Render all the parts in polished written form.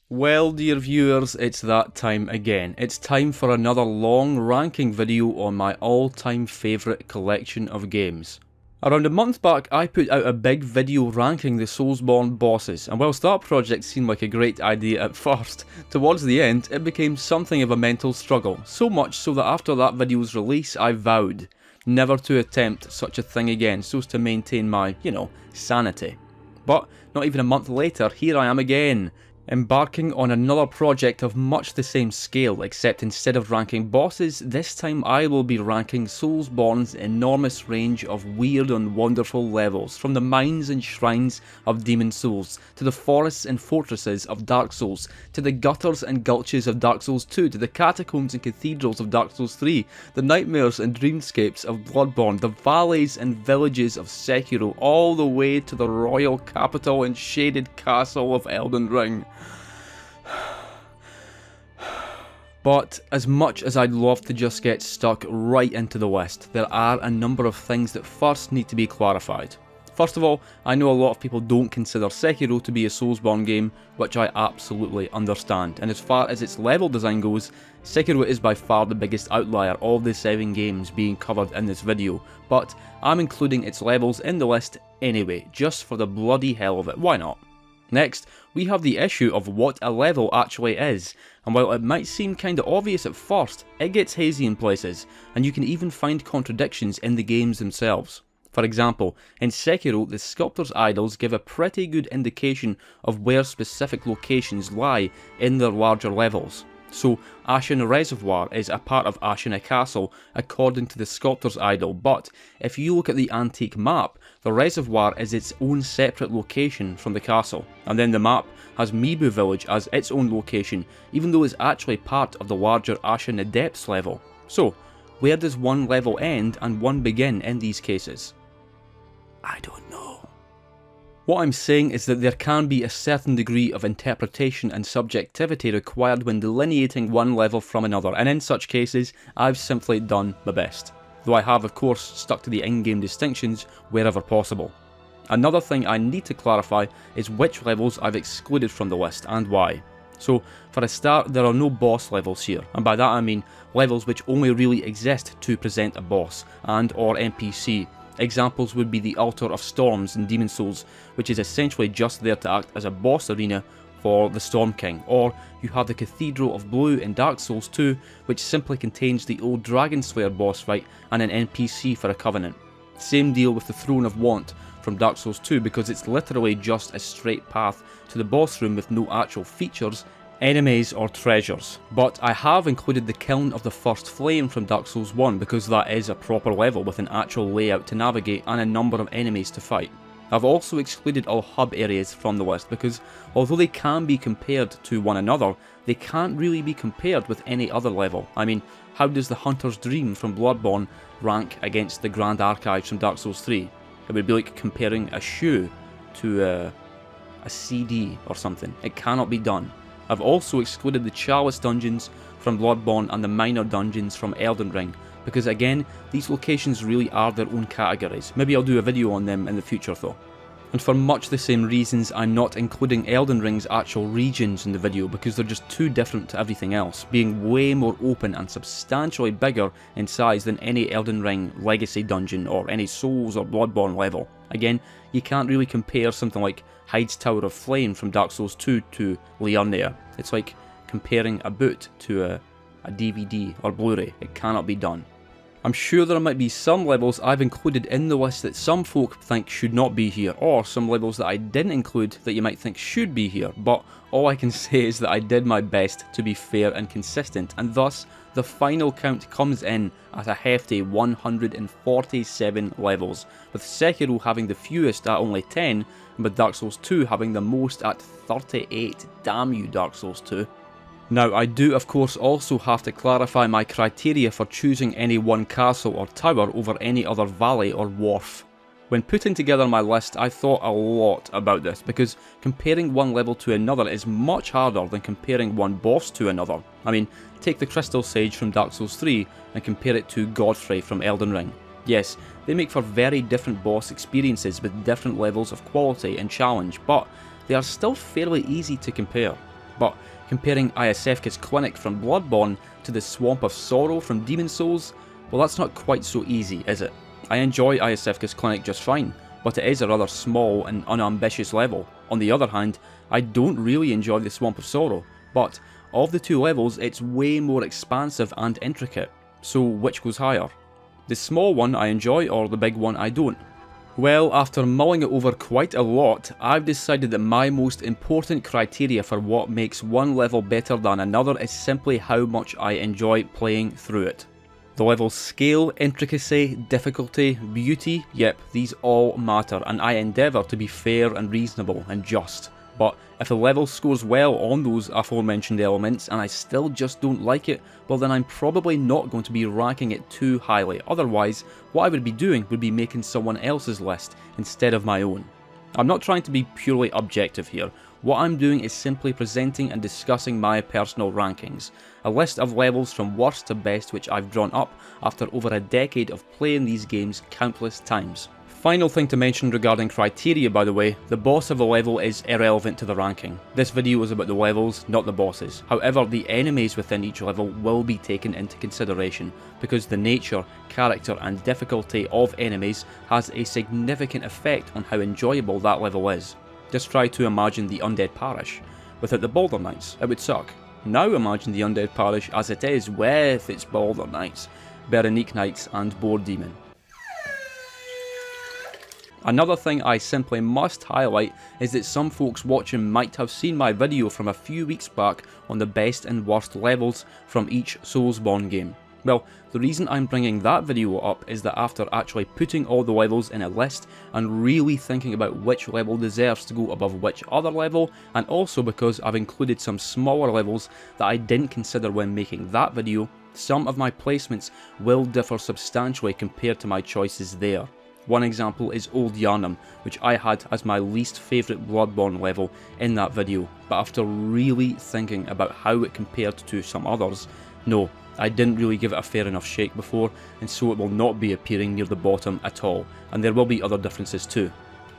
Well, dear viewers, it's that time again. It's time for another long ranking video on my all-time favourite collection of games. Around a month back, I put out a big video ranking the Soulsborne bosses, and whilst that project seemed like a great idea at first, towards the end it became something of a mental struggle, so much so that after that video's release I vowed never to attempt such a thing again so as to maintain my, sanity. But not even a month later, here I am again, embarking on another project of much the same scale, except instead of ranking bosses, this time I will be ranking Soulsborne's enormous range of weird and wonderful levels, from the mines and shrines of Demon Souls, to the forests and fortresses of Dark Souls, to the gutters and gulches of Dark Souls 2, to the catacombs and cathedrals of Dark Souls 3, the nightmares and dreamscapes of Bloodborne, the valleys and villages of Sekiro, all the way to the royal capital and shaded castle of Elden Ring. But as much as I'd love to just get stuck right into the list, there are a number of things that first need to be clarified. First of all, I know a lot of people don't consider Sekiro to be a Soulsborne game, which I absolutely understand, and as far as its level design goes, Sekiro is by far the biggest outlier of the 7 games being covered in this video, but I'm including its levels in the list anyway, just for the bloody hell of it, why not? Next, we have the issue of what a level actually is, and while it might seem kinda obvious at first, it gets hazy in places, and you can even find contradictions in the games themselves. For example, in Sekiro, the sculptor's idols give a pretty good indication of where specific locations lie in their larger levels. So, Ashen Reservoir is a part of Ashina Castle according to the sculptor's idol, but if you look at the antique map, the reservoir is its own separate location from the castle, and then the map has Mibu Village as its own location, even though it's actually part of the larger Ashina Depths level. So, where does one level end and one begin in these cases? I don't know. What I'm saying is that there can be a certain degree of interpretation and subjectivity required when delineating one level from another, and in such cases, I've simply done my best. Though I have of course stuck to the in-game distinctions wherever possible. Another thing I need to clarify is which levels I've excluded from the list and why. So, for a start, there are no boss levels here, and by that I mean levels which only really exist to present a boss and or NPC. Examples would be the Altar of Storms in Demon Souls, which is essentially just there to act as a boss arena for the Storm King, or you have the Cathedral of Blue in Dark Souls 2, which simply contains the old Dragon Slayer boss fight and an NPC for a Covenant. Same deal with the Throne of Want from Dark Souls 2, because it's literally just a straight path to the boss room with no actual features, enemies or treasures. But I have included the Kiln of the First Flame from Dark Souls 1 because that is a proper level with an actual layout to navigate and a number of enemies to fight. I've also excluded all hub areas from the list because although they can be compared to one another, they can't really be compared with any other level. I mean, how does the Hunter's Dream from Bloodborne rank against the Grand Archives from Dark Souls 3? It would be like comparing a shoe to a CD or something. It cannot be done. I've also excluded the Chalice dungeons from Bloodborne and the minor dungeons from Elden Ring, because again, these locations really are their own categories. Maybe I'll do a video on them in the future though. And for much the same reasons, I'm not including Elden Ring's actual regions in the video because they're just too different to everything else, being way more open and substantially bigger in size than any Elden Ring Legacy dungeon or any Souls or Bloodborne level. Again, you can't really compare something like Hyde's Tower of Flame from Dark Souls 2 to Liurnia. It's like comparing a boot to a DVD or Blu-ray. It cannot be done. I'm sure there might be some levels I've included in the list that some folk think should not be here, or some levels that I didn't include that you might think should be here, but all I can say is that I did my best to be fair and consistent, and thus the final count comes in at a hefty 147 levels, with Sekiro having the fewest at only 10, and with Dark Souls 2 having the most at 38. Damn you, Dark Souls 2. Now, I do of course also have to clarify my criteria for choosing any one castle or tower over any other valley or wharf. When putting together my list, I thought a lot about this, because comparing one level to another is much harder than comparing one boss to another. I mean, take the Crystal Sage from Dark Souls 3 and compare it to Godfrey from Elden Ring. Yes, they make for very different boss experiences with different levels of quality and challenge, but they are still fairly easy to compare. but comparing Iosefka's Clinic from Bloodborne to the Swamp of Sorrow from Demon Souls, well, that's not quite so easy, is it? I enjoy Iosefka's Clinic just fine, but it is a rather small and unambitious level. On the other hand, I don't really enjoy the Swamp of Sorrow, but of the two levels, it's way more expansive and intricate. So which goes higher? The small one I enjoy, or the big one I don't? Well, after mulling it over quite a lot, I've decided that my most important criteria for what makes one level better than another is simply how much I enjoy playing through it. The level's scale, intricacy, difficulty, beauty, yep, these all matter, and I endeavour to be fair and reasonable and just. But if a level scores well on those aforementioned elements and I still just don't like it, well then I'm probably not going to be ranking it too highly. Otherwise, what I would be doing would be making someone else's list instead of my own. I'm not trying to be purely objective here. What I'm doing is simply presenting and discussing my personal rankings. A list of levels from worst to best which I've drawn up after over a decade of playing these games countless times. Final thing to mention regarding criteria, by the way, the boss of a level is irrelevant to the ranking. This video is about the levels, not the bosses. However, the enemies within each level will be taken into consideration, because the nature, character and difficulty of enemies has a significant effect on how enjoyable that level is. Just try to imagine the Undead Parish. Without the Boulder Knights, it would suck. Now imagine the Undead Parish as it is with its Boulder Knights, Berenique Knights and Boar Demon. Another thing I simply must highlight is that some folks watching might have seen my video from a few weeks back on the best and worst levels from each Soulsborne game. Well, the reason I'm bringing that video up is that after actually putting all the levels in a list and really thinking about which level deserves to go above which other level, and also because I've included some smaller levels that I didn't consider when making that video, some of my placements will differ substantially compared to my choices there. One example is Old Yharnam, which I had as my least favourite Bloodborne level in that video, but after really thinking about how it compared to some others, no, I didn't really give it a fair enough shake before, and so it will not be appearing near the bottom at all, and there will be other differences too.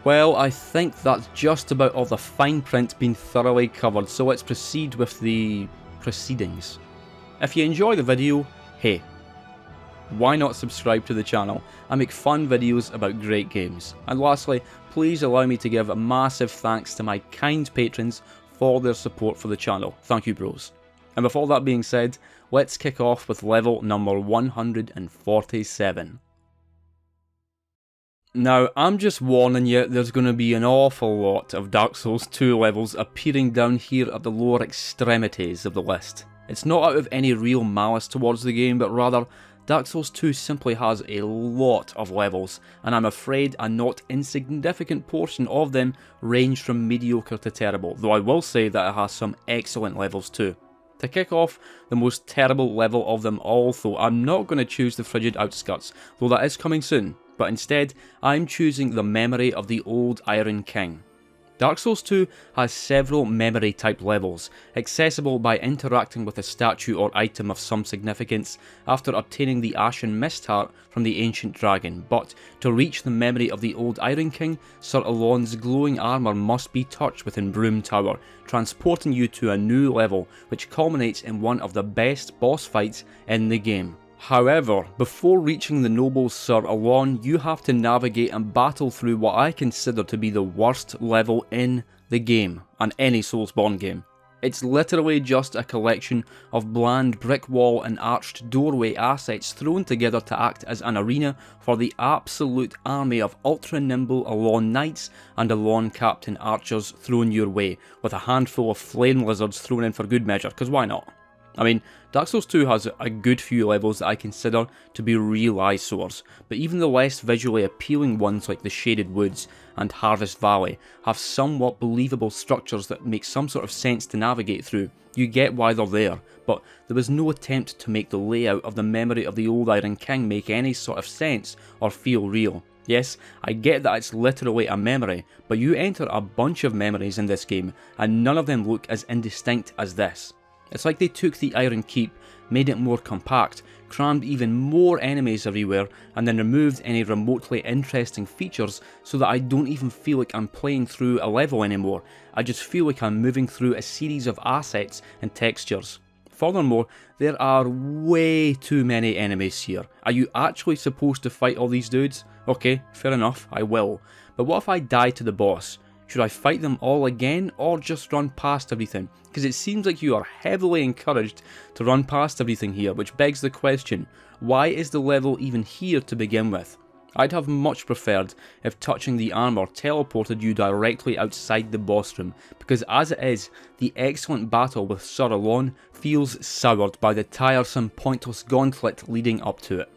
Well, I think that's just about all the fine print being thoroughly covered, so let's proceed with the proceedings. If you enjoy the video, hey, why not subscribe to the channel? I make fun videos about great games. And lastly, please allow me to give a massive thanks to my kind patrons for their support for the channel. Thank you, bros. And with all that being said, let's kick off with level number 147. Now, I'm just warning you, there's going to be an awful lot of Dark Souls 2 levels appearing down here at the lower extremities of the list. It's not out of any real malice towards the game, but rather, Dark Souls 2 simply has a lot of levels, and I'm afraid a not insignificant portion of them range from mediocre to terrible, though I will say that it has some excellent levels too. To kick off, the most terrible level of them all, though, I'm not going to choose the Frigid Outskirts, though that is coming soon, but instead, I'm choosing the Memory of the Old Iron King. Dark Souls 2 has several memory type levels, accessible by interacting with a statue or item of some significance after obtaining the Ashen Mist Heart from the Ancient Dragon, but to reach the memory of the Old Iron King, Sir Alon's glowing armour must be touched within Broom Tower, transporting you to a new level, which culminates in one of the best boss fights in the game. However, before reaching the noble Sir Alon, you have to navigate and battle through what I consider to be the worst level in the game, and any Soulsborne game. It's literally just a collection of bland brick wall and arched doorway assets thrown together to act as an arena for the absolute army of ultra nimble Alon Knights and Alon Captain Archers thrown your way, with a handful of flame lizards thrown in for good measure, because why not? I mean, Dark Souls 2 has a good few levels that I consider to be real eyesores, but even the less visually appealing ones like the Shaded Woods and Harvest Valley have somewhat believable structures that make some sort of sense to navigate through. You get why they're there, but there was no attempt to make the layout of the Memory of the Old Iron King make any sort of sense or feel real. Yes, I get that it's literally a memory, but you enter a bunch of memories in this game, and none of them look as indistinct as this. It's like they took the Iron Keep, made it more compact, crammed even more enemies everywhere, and then removed any remotely interesting features so that I don't even feel like I'm playing through a level anymore. I just feel like I'm moving through a series of assets and textures. Furthermore, there are way too many enemies here. Are you actually supposed to fight all these dudes? Okay, fair enough, I will. But what if I die to the boss? Should I fight them all again or just run past everything? Because it seems like you are heavily encouraged to run past everything here, which begs the question, why is the level even here to begin with? I'd have much preferred if touching the armour teleported you directly outside the boss room, because as it is, the excellent battle with Sir Alon feels soured by the tiresome pointless gauntlet leading up to it.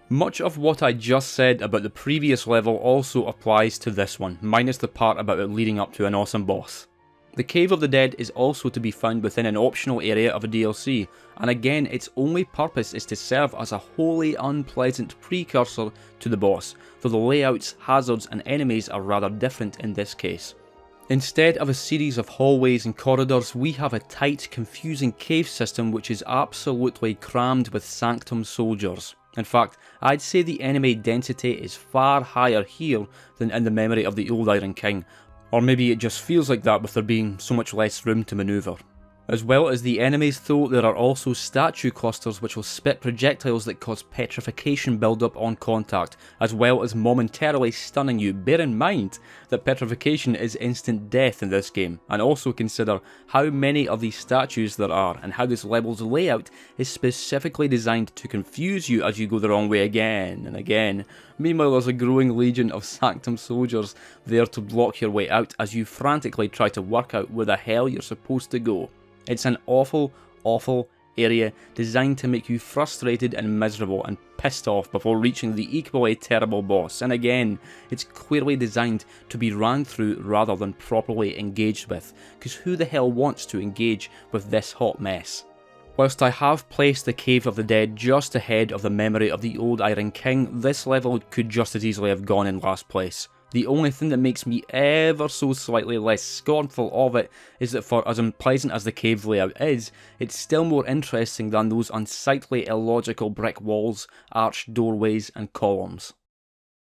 Much of what I just said about the previous level also applies to this one, minus the part about it leading up to an awesome boss. The Cave of the Dead is also to be found within an optional area of a DLC, and again its only purpose is to serve as a wholly unpleasant precursor to the boss, though the layouts, hazards and enemies are rather different in this case. Instead of a series of hallways and corridors, we have a tight, confusing cave system which is absolutely crammed with Sanctum soldiers. In fact, I'd say the enemy density is far higher here than in the memory of the old Iron King, or maybe it just feels like that with there being so much less room to manoeuvre. As well as the enemies though, there are also statue clusters which will spit projectiles that cause petrification build-up on contact, as well as momentarily stunning you. Bear in mind that petrification is instant death in this game, and also consider how many of these statues there are and how this level's layout is specifically designed to confuse you as you go the wrong way again and again. Meanwhile, there's a growing legion of Sanctum soldiers there to block your way out as you frantically try to work out where the hell you're supposed to go. It's an awful, awful area designed to make you frustrated and miserable and pissed off before reaching the equally terrible boss, and again, it's clearly designed to be ran through rather than properly engaged with, because who the hell wants to engage with this hot mess? Whilst I have placed the Cave of the Dead just ahead of the memory of the old Iron King, this level could just as easily have gone in last place. The only thing that makes me ever so slightly less scornful of it is that for as unpleasant as the cave layout is, it's still more interesting than those unsightly illogical brick walls, arched doorways and columns.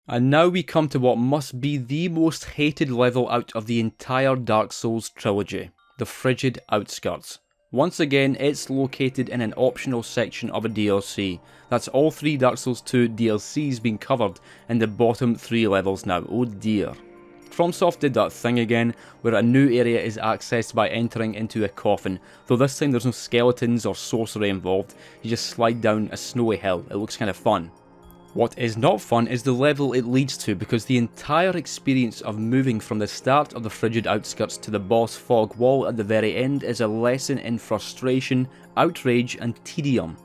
And now we come to what must be the most hated level out of the entire Dark Souls trilogy, the Frigid Outskirts. Once again, it's located in an optional section of a DLC. That's all 3 Dark Souls 2 DLCs being covered in the bottom 3 levels now, oh dear. FromSoft did that thing again, where a new area is accessed by entering into a coffin, though this time there's no skeletons or sorcery involved, you just slide down a snowy hill, it looks kind of fun. What is not fun is the level it leads to, because the entire experience of moving from the start of the Frigid Outskirts to the boss fog wall at the very end is a lesson in frustration, outrage and tedium.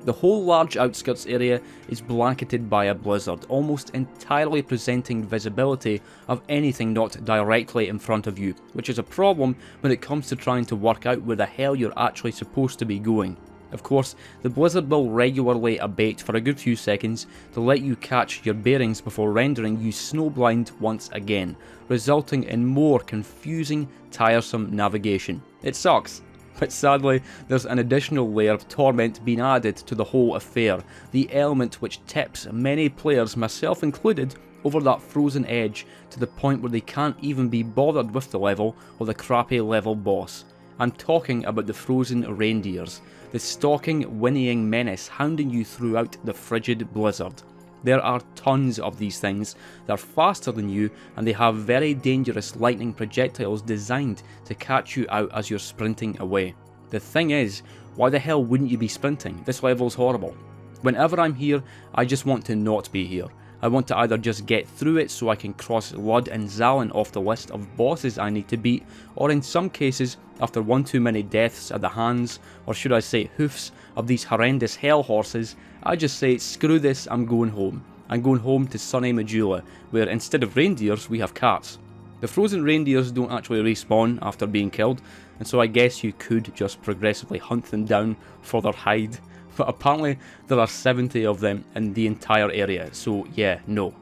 The whole large outskirts area is blanketed by a blizzard, almost entirely presenting visibility of anything not directly in front of you, which is a problem when it comes to trying to work out where the hell you're actually supposed to be going. Of course, the blizzard will regularly abate for a good few seconds to let you catch your bearings before rendering you snowblind once again, resulting in more confusing, tiresome navigation. It sucks, but sadly there's an additional layer of torment being added to the whole affair, the element which tips many players, myself included, over that frozen edge to the point where they can't even be bothered with the level or the crappy level boss. I'm talking about the frozen reindeers, the stalking, whinnying menace hounding you throughout the frigid blizzard. There are tons of these things, they're faster than you and they have very dangerous lightning projectiles designed to catch you out as you're sprinting away. The thing is, why the hell wouldn't you be sprinting? This level's horrible. Whenever I'm here, I just want to not be here. I want to either just get through it so I can cross Lud and Zalin off the list of bosses I need to beat, or in some cases, after one too many deaths at the hands, or should I say hoofs, of these horrendous hell horses, I just say screw this, I'm going home. I'm going home to sunny Majula, where instead of reindeers we have cats. The frozen reindeers don't actually respawn after being killed, and so I guess you could just progressively hunt them down for their hide. But apparently there are 70 of them in the entire area, so yeah, no.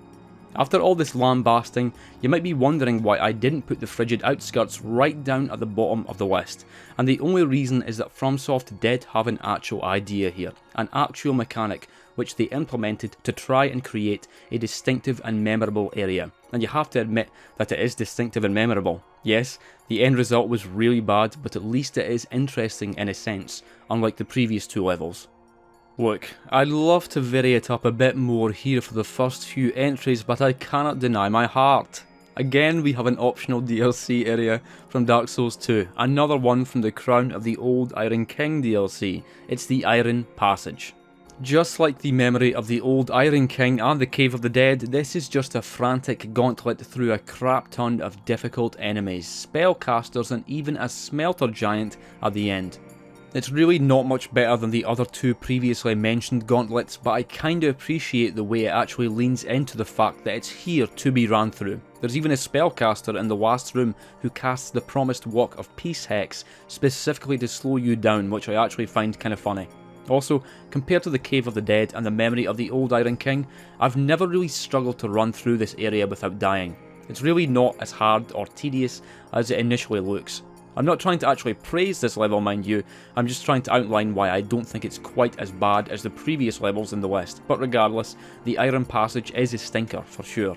After all this lambasting, you might be wondering why I didn't put the frigid outskirts right down at the bottom of the list, and the only reason is that FromSoft did have an actual idea here, an actual mechanic which they implemented to try and create a distinctive and memorable area, and you have to admit that it is distinctive and memorable. Yes, the end result was really bad, but at least it is interesting in a sense, unlike the previous two levels. Look, I'd love to vary it up a bit more here for the first few entries, but I cannot deny my heart. Again, we have an optional DLC area from Dark Souls 2, another one from the Crown of the Old Iron King DLC. It's the Iron Passage. Just like the memory of the Old Iron King and the Cave of the Dead, this is just a frantic gauntlet through a crap ton of difficult enemies, spellcasters and even a smelter giant at the end. It's really not much better than the other two previously mentioned gauntlets, but I kinda appreciate the way it actually leans into the fact that it's here to be ran through. There's even a spellcaster in the last room who casts the promised Walk of Peace hex specifically to slow you down, which I actually find kinda funny. Also, compared to the Cave of the Dead and the memory of the Old Iron King, I've never really struggled to run through this area without dying. It's really not as hard or tedious as it initially looks. I'm not trying to actually praise this level, mind you, I'm just trying to outline why I don't think it's quite as bad as the previous levels in the West, but regardless, the Iron Passage is a stinker for sure.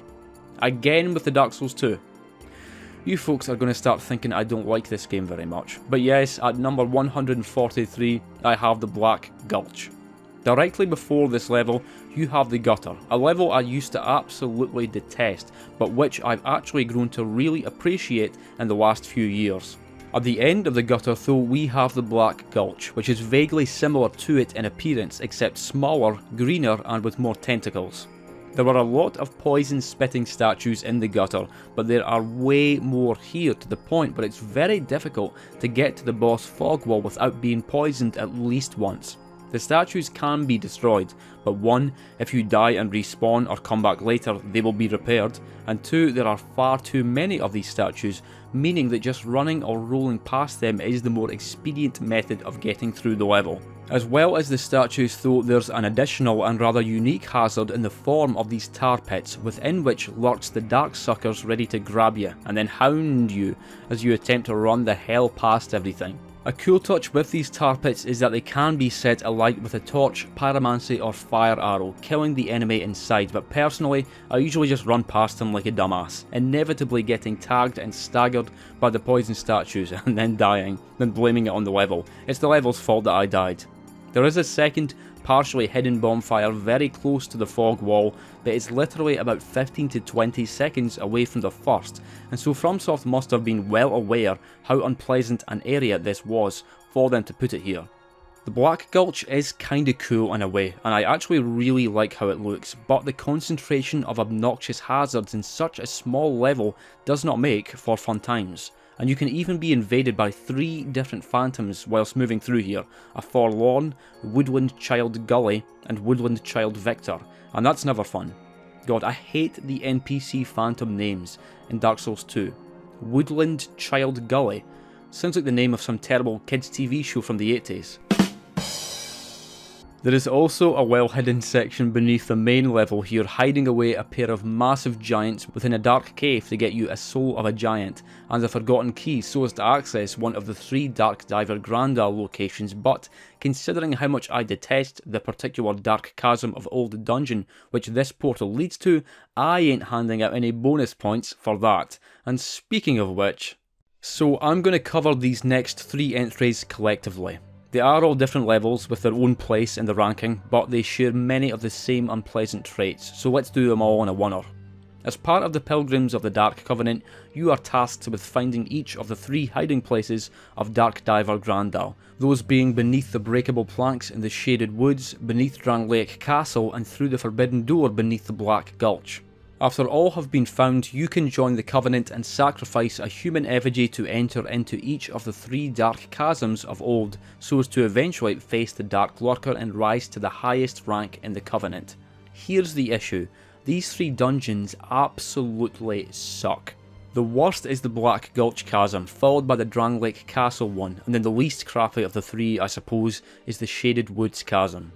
Again with the Dark Souls 2. You folks are going to start thinking I don't like this game very much, but yes, at number 143 I have the Black Gulch. Directly before this level, you have the Gutter, a level I used to absolutely detest, but which I've actually grown to really appreciate in the last few years. At the end of the Gutter though, we have the Black Gulch, which is vaguely similar to it in appearance, except smaller, greener and with more tentacles. There were a lot of poison spitting statues in the Gutter, but there are way more here, to the point where it's very difficult to get to the boss Fogwall without being poisoned at least once. The statues can be destroyed, but 1, if you die and respawn or come back later, they will be repaired, and 2, there are far too many of these statues, meaning that just running or rolling past them is the more expedient method of getting through the level. As well as the statues though, there's an additional and rather unique hazard in the form of these tar pits, within which lurks the dark suckers ready to grab you, and then hound you as you attempt to run the hell past everything. A cool touch with these tar pits is that they can be set alight with a torch, pyromancy or fire arrow, killing the enemy inside, but personally I usually just run past them like a dumbass, inevitably getting tagged and staggered by the poison statues and then dying, then blaming it on the level. It's the level's fault that I died. There is a second, partially hidden bonfire very close to the fog wall, but it's literally about 15 to 20 seconds away from the first, and so FromSoft must have been well aware how unpleasant an area this was for them to put it here. The Black Gulch is kinda cool in a way, and I actually really like how it looks, but the concentration of obnoxious hazards in such a small level does not make for fun times. And you can even be invaded by 3 different phantoms whilst moving through here, a Forlorn, Woodland Child Gully, and Woodland Child Victor, and that's never fun. God, I hate the NPC phantom names in Dark Souls 2. Woodland Child Gully sounds like the name of some terrible kids TV show from the 80s. There is also a well hidden section beneath the main level here, hiding away a pair of massive giants within a dark cave to get you a soul of a giant, and a forgotten key so as to access one of the 3 Dark Diver Grandal locations, but considering how much I detest the particular dark chasm of Old Dungeon which this portal leads to, I ain't handing out any bonus points for that. And speaking of which, so I'm going to cover these next 3 entries collectively. They are all different levels with their own place in the ranking, but they share many of the same unpleasant traits, so let's do them all in a oneer. As part of the Pilgrims of the Dark Covenant, you are tasked with finding each of the 3 hiding places of Dark Diver Grandal, those being beneath the breakable planks in the Shaded Woods, beneath Drangleic Castle, and through the Forbidden Door beneath the Black Gulch. After all have been found, you can join the Covenant and sacrifice a human effigy to enter into each of the 3 dark chasms of old, so as to eventually face the Dark Lurker and rise to the highest rank in the Covenant. Here's the issue, these 3 dungeons absolutely suck. The worst is the Black Gulch chasm, followed by the Drangleic Castle one, and then the least crappy of the 3, I suppose, is the Shaded Woods chasm.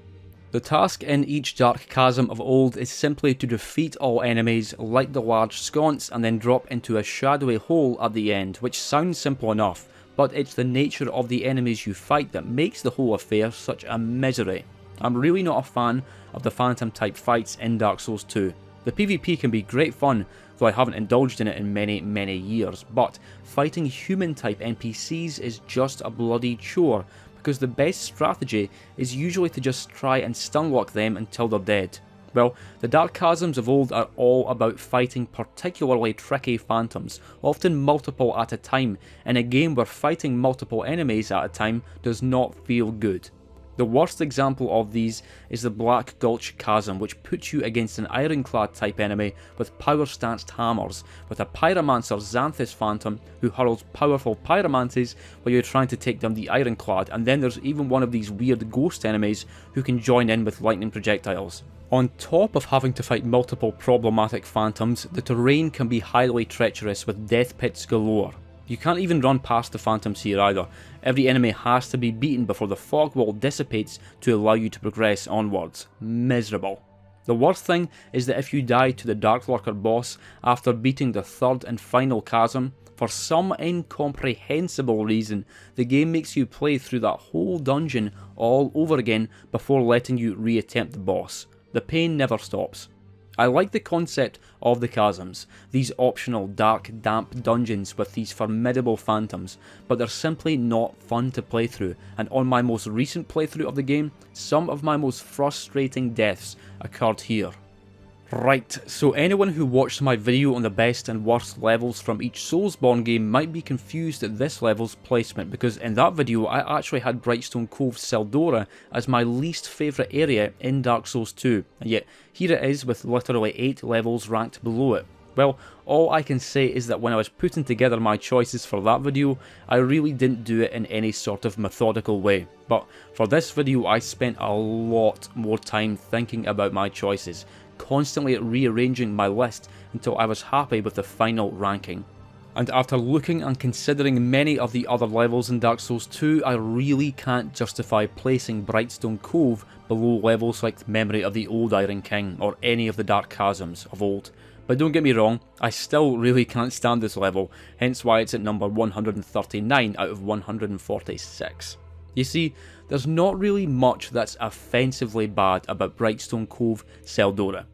The task in each Dark Chasm of old is simply to defeat all enemies, light the large sconce, and then drop into a shadowy hole at the end, which sounds simple enough, but it's the nature of the enemies you fight that makes the whole affair such a misery. I'm really not a fan of the phantom type fights in Dark Souls 2. The PvP can be great fun, though I haven't indulged in it in many years, but fighting human type NPCs is just a bloody chore, because the best strategy is usually to just try and stunlock them until they're dead. Well, the Dark Chasms of old are all about fighting particularly tricky phantoms, often multiple at a time, in a game where fighting multiple enemies at a time does not feel good. The worst example of these is the Black Gulch Chasm, which puts you against an ironclad type enemy with power-stanced hammers, with a pyromancer Xanthus phantom who hurls powerful pyromancies while you're trying to take down the ironclad, and then there's even one of these weird ghost enemies who can join in with lightning projectiles. On top of having to fight multiple problematic phantoms, the terrain can be highly treacherous with death pits galore. You can't even run past the phantoms here either. Every enemy has to be beaten before the fog wall dissipates to allow you to progress onwards. Miserable. The worst thing is that if you die to the Dark Lurker boss after beating the third and final chasm, for some incomprehensible reason, the game makes you play through that whole dungeon all over again before letting you reattempt the boss. The pain never stops. I like the concept of the chasms, these optional dark, damp dungeons with these formidable phantoms, but they're simply not fun to play through, and on my most recent playthrough of the game, some of my most frustrating deaths occurred here. Right, so anyone who watched my video on the best and worst levels from each Soulsborne game might be confused at this level's placement, because in that video I actually had Brightstone Cove Seldora as my least favourite area in Dark Souls 2, and yet here it is with literally 8 levels ranked below it. Well, all I can say is that when I was putting together my choices for that video, I really didn't do it in any sort of methodical way, but for this video I spent a lot more time thinking about my choices, constantly rearranging my list until I was happy with the final ranking. And after looking and considering many of the other levels in Dark Souls 2, I really can't justify placing Brightstone Cove below levels like Memory of the Old Iron King or any of the Dark Chasms of old. But don't get me wrong, I still really can't stand this level, hence why it's at number 139 out of 146. You see, there's not really much that's offensively bad about Brightstone Cove Seldora.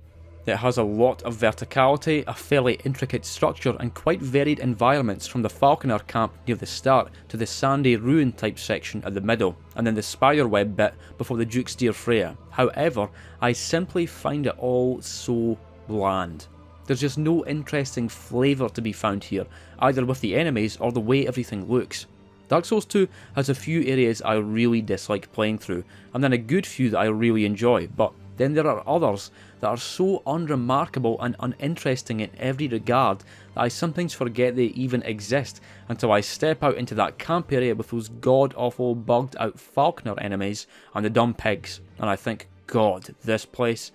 It has a lot of verticality, a fairly intricate structure, and quite varied environments, from the Falconer camp near the start to the sandy ruin type section at the middle, and then the spiderweb bit before the Duke's Dear Freya. However, I simply find it all so bland. There's just no interesting flavour to be found here, either with the enemies or the way everything looks. Dark Souls 2 has a few areas I really dislike playing through, and then a good few that I really enjoy, but then there are others that are so unremarkable and uninteresting in every regard that I sometimes forget they even exist until I step out into that camp area with those god-awful bugged out Falconer enemies and the dumb pigs, and I think, God, this place.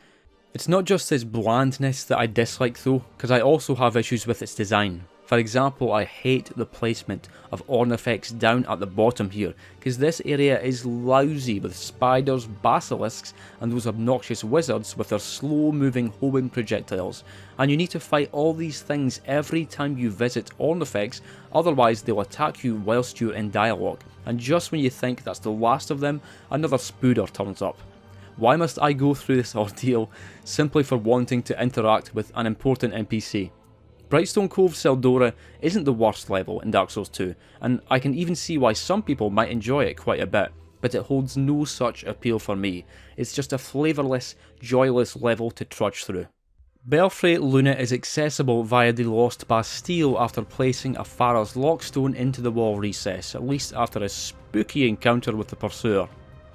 It's not just its blandness that I dislike though, because I also have issues with its design. For example, I hate the placement of Ornifex down at the bottom here, because this area is lousy with spiders, basilisks, and those obnoxious wizards with their slow moving homing projectiles, and you need to fight all these things every time you visit Ornifex, otherwise they'll attack you whilst you're in dialogue, and just when you think that's the last of them, another spooder turns up. Why must I go through this ordeal simply for wanting to interact with an important NPC? Brightstone Cove Seldora isn't the worst level in Dark Souls 2, and I can even see why some people might enjoy it quite a bit, but it holds no such appeal for me. It's just a flavourless, joyless level to trudge through. Belfry Luna is accessible via the Lost Bastille after placing a Farah's Lockstone into the wall recess, at least after a spooky encounter with the Pursuer.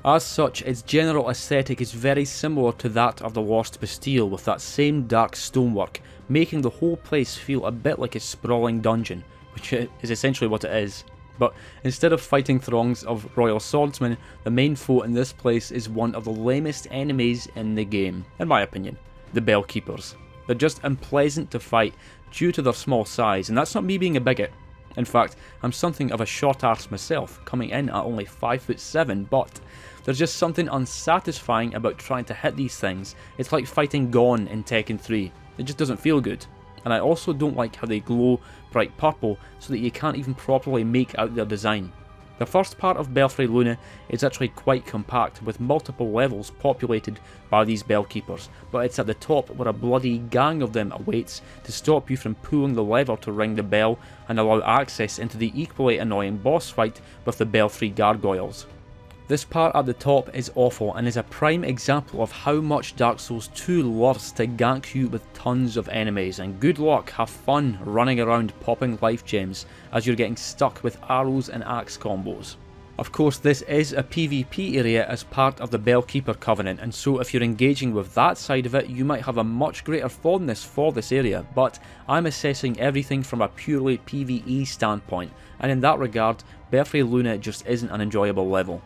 As such, its general aesthetic is very similar to that of the Lost Bastille, with that same dark stonework, making the whole place feel a bit like a sprawling dungeon, which is essentially what it is. But instead of fighting throngs of royal swordsmen, the main foe in this place is one of the lamest enemies in the game, in my opinion, the Bellkeepers. They're just unpleasant to fight due to their small size, and that's not me being a bigot. In fact, I'm something of a short arse myself, coming in at only 5'7", but there's just something unsatisfying about trying to hit these things. It's like fighting Gon in Tekken 3. It just doesn't feel good. And I also don't like how they glow bright purple so that you can't even properly make out their design. The first part of Belfry Luna is actually quite compact, with multiple levels populated by these bellkeepers, but it's at the top where a bloody gang of them awaits to stop you from pulling the lever to ring the bell and allow access into the equally annoying boss fight with the Belfry gargoyles. This part at the top is awful and is a prime example of how much Dark Souls 2 loves to gank you with tons of enemies, and good luck, have fun running around popping life gems as you're getting stuck with arrows and axe combos. Of course, this is a PvP area as part of the Bellkeeper Covenant, and so if you're engaging with that side of it, you might have a much greater fondness for this area, but I'm assessing everything from a purely PvE standpoint, and in that regard, Belfry Luna just isn't an enjoyable level.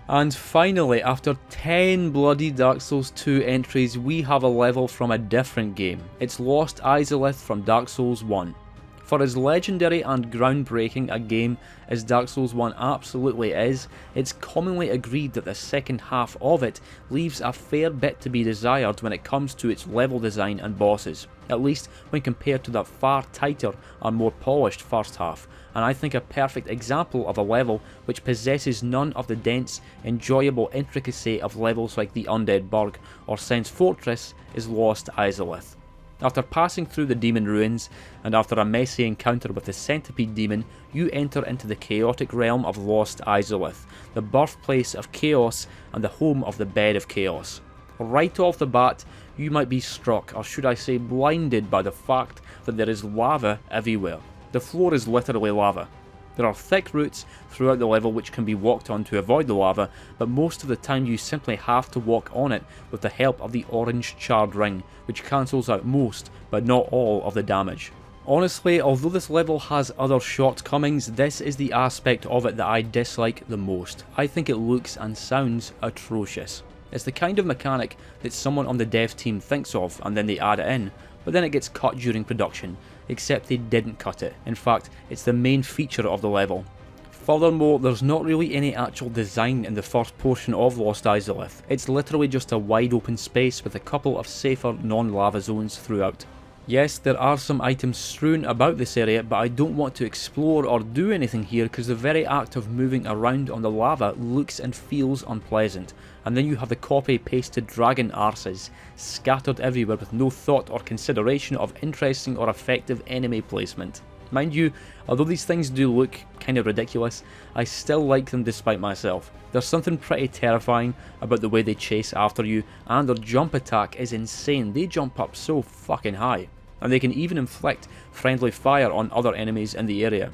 And finally, after 10 bloody Dark Souls 2 entries, we have a level from a different game. It's Lost Izalith from Dark Souls 1. For as legendary and groundbreaking a game as Dark Souls 1 absolutely is, it's commonly agreed that the second half of it leaves a fair bit to be desired when it comes to its level design and bosses, at least when compared to that far tighter and more polished first half, and I think a perfect example of a level which possesses none of the dense, enjoyable intricacy of levels like the Undead Burg or Sen's Fortress is Lost Izalith. After passing through the demon ruins, and after a messy encounter with the centipede demon, you enter into the chaotic realm of Lost Izalith, the birthplace of chaos and the home of the Bed of Chaos. Right off the bat, you might be struck, or should I say blinded, by the fact that there is lava everywhere. The floor is literally lava. There are thick roots throughout the level which can be walked on to avoid the lava, but most of the time you simply have to walk on it with the help of the orange charred ring, which cancels out most, but not all, of the damage. Honestly, although this level has other shortcomings, this is the aspect of it that I dislike the most. I think it looks and sounds atrocious. It's the kind of mechanic that someone on the dev team thinks of and then they add it in, but then it gets cut during production, except they didn't cut it. In fact, it's the main feature of the level. Furthermore, there's not really any actual design in the first portion of Lost Izalith. It's literally just a wide open space with a couple of safer non-lava zones throughout. Yes, there are some items strewn about this area, but I don't want to explore or do anything here because the very act of moving around on the lava looks and feels unpleasant. And then you have the copy-pasted dragon arses scattered everywhere with no thought or consideration of interesting or effective enemy placement. Mind you, although these things do look kind of ridiculous, I still like them despite myself. There's something pretty terrifying about the way they chase after you, and their jump attack is insane. They jump up so fucking high, and they can even inflict friendly fire on other enemies in the area.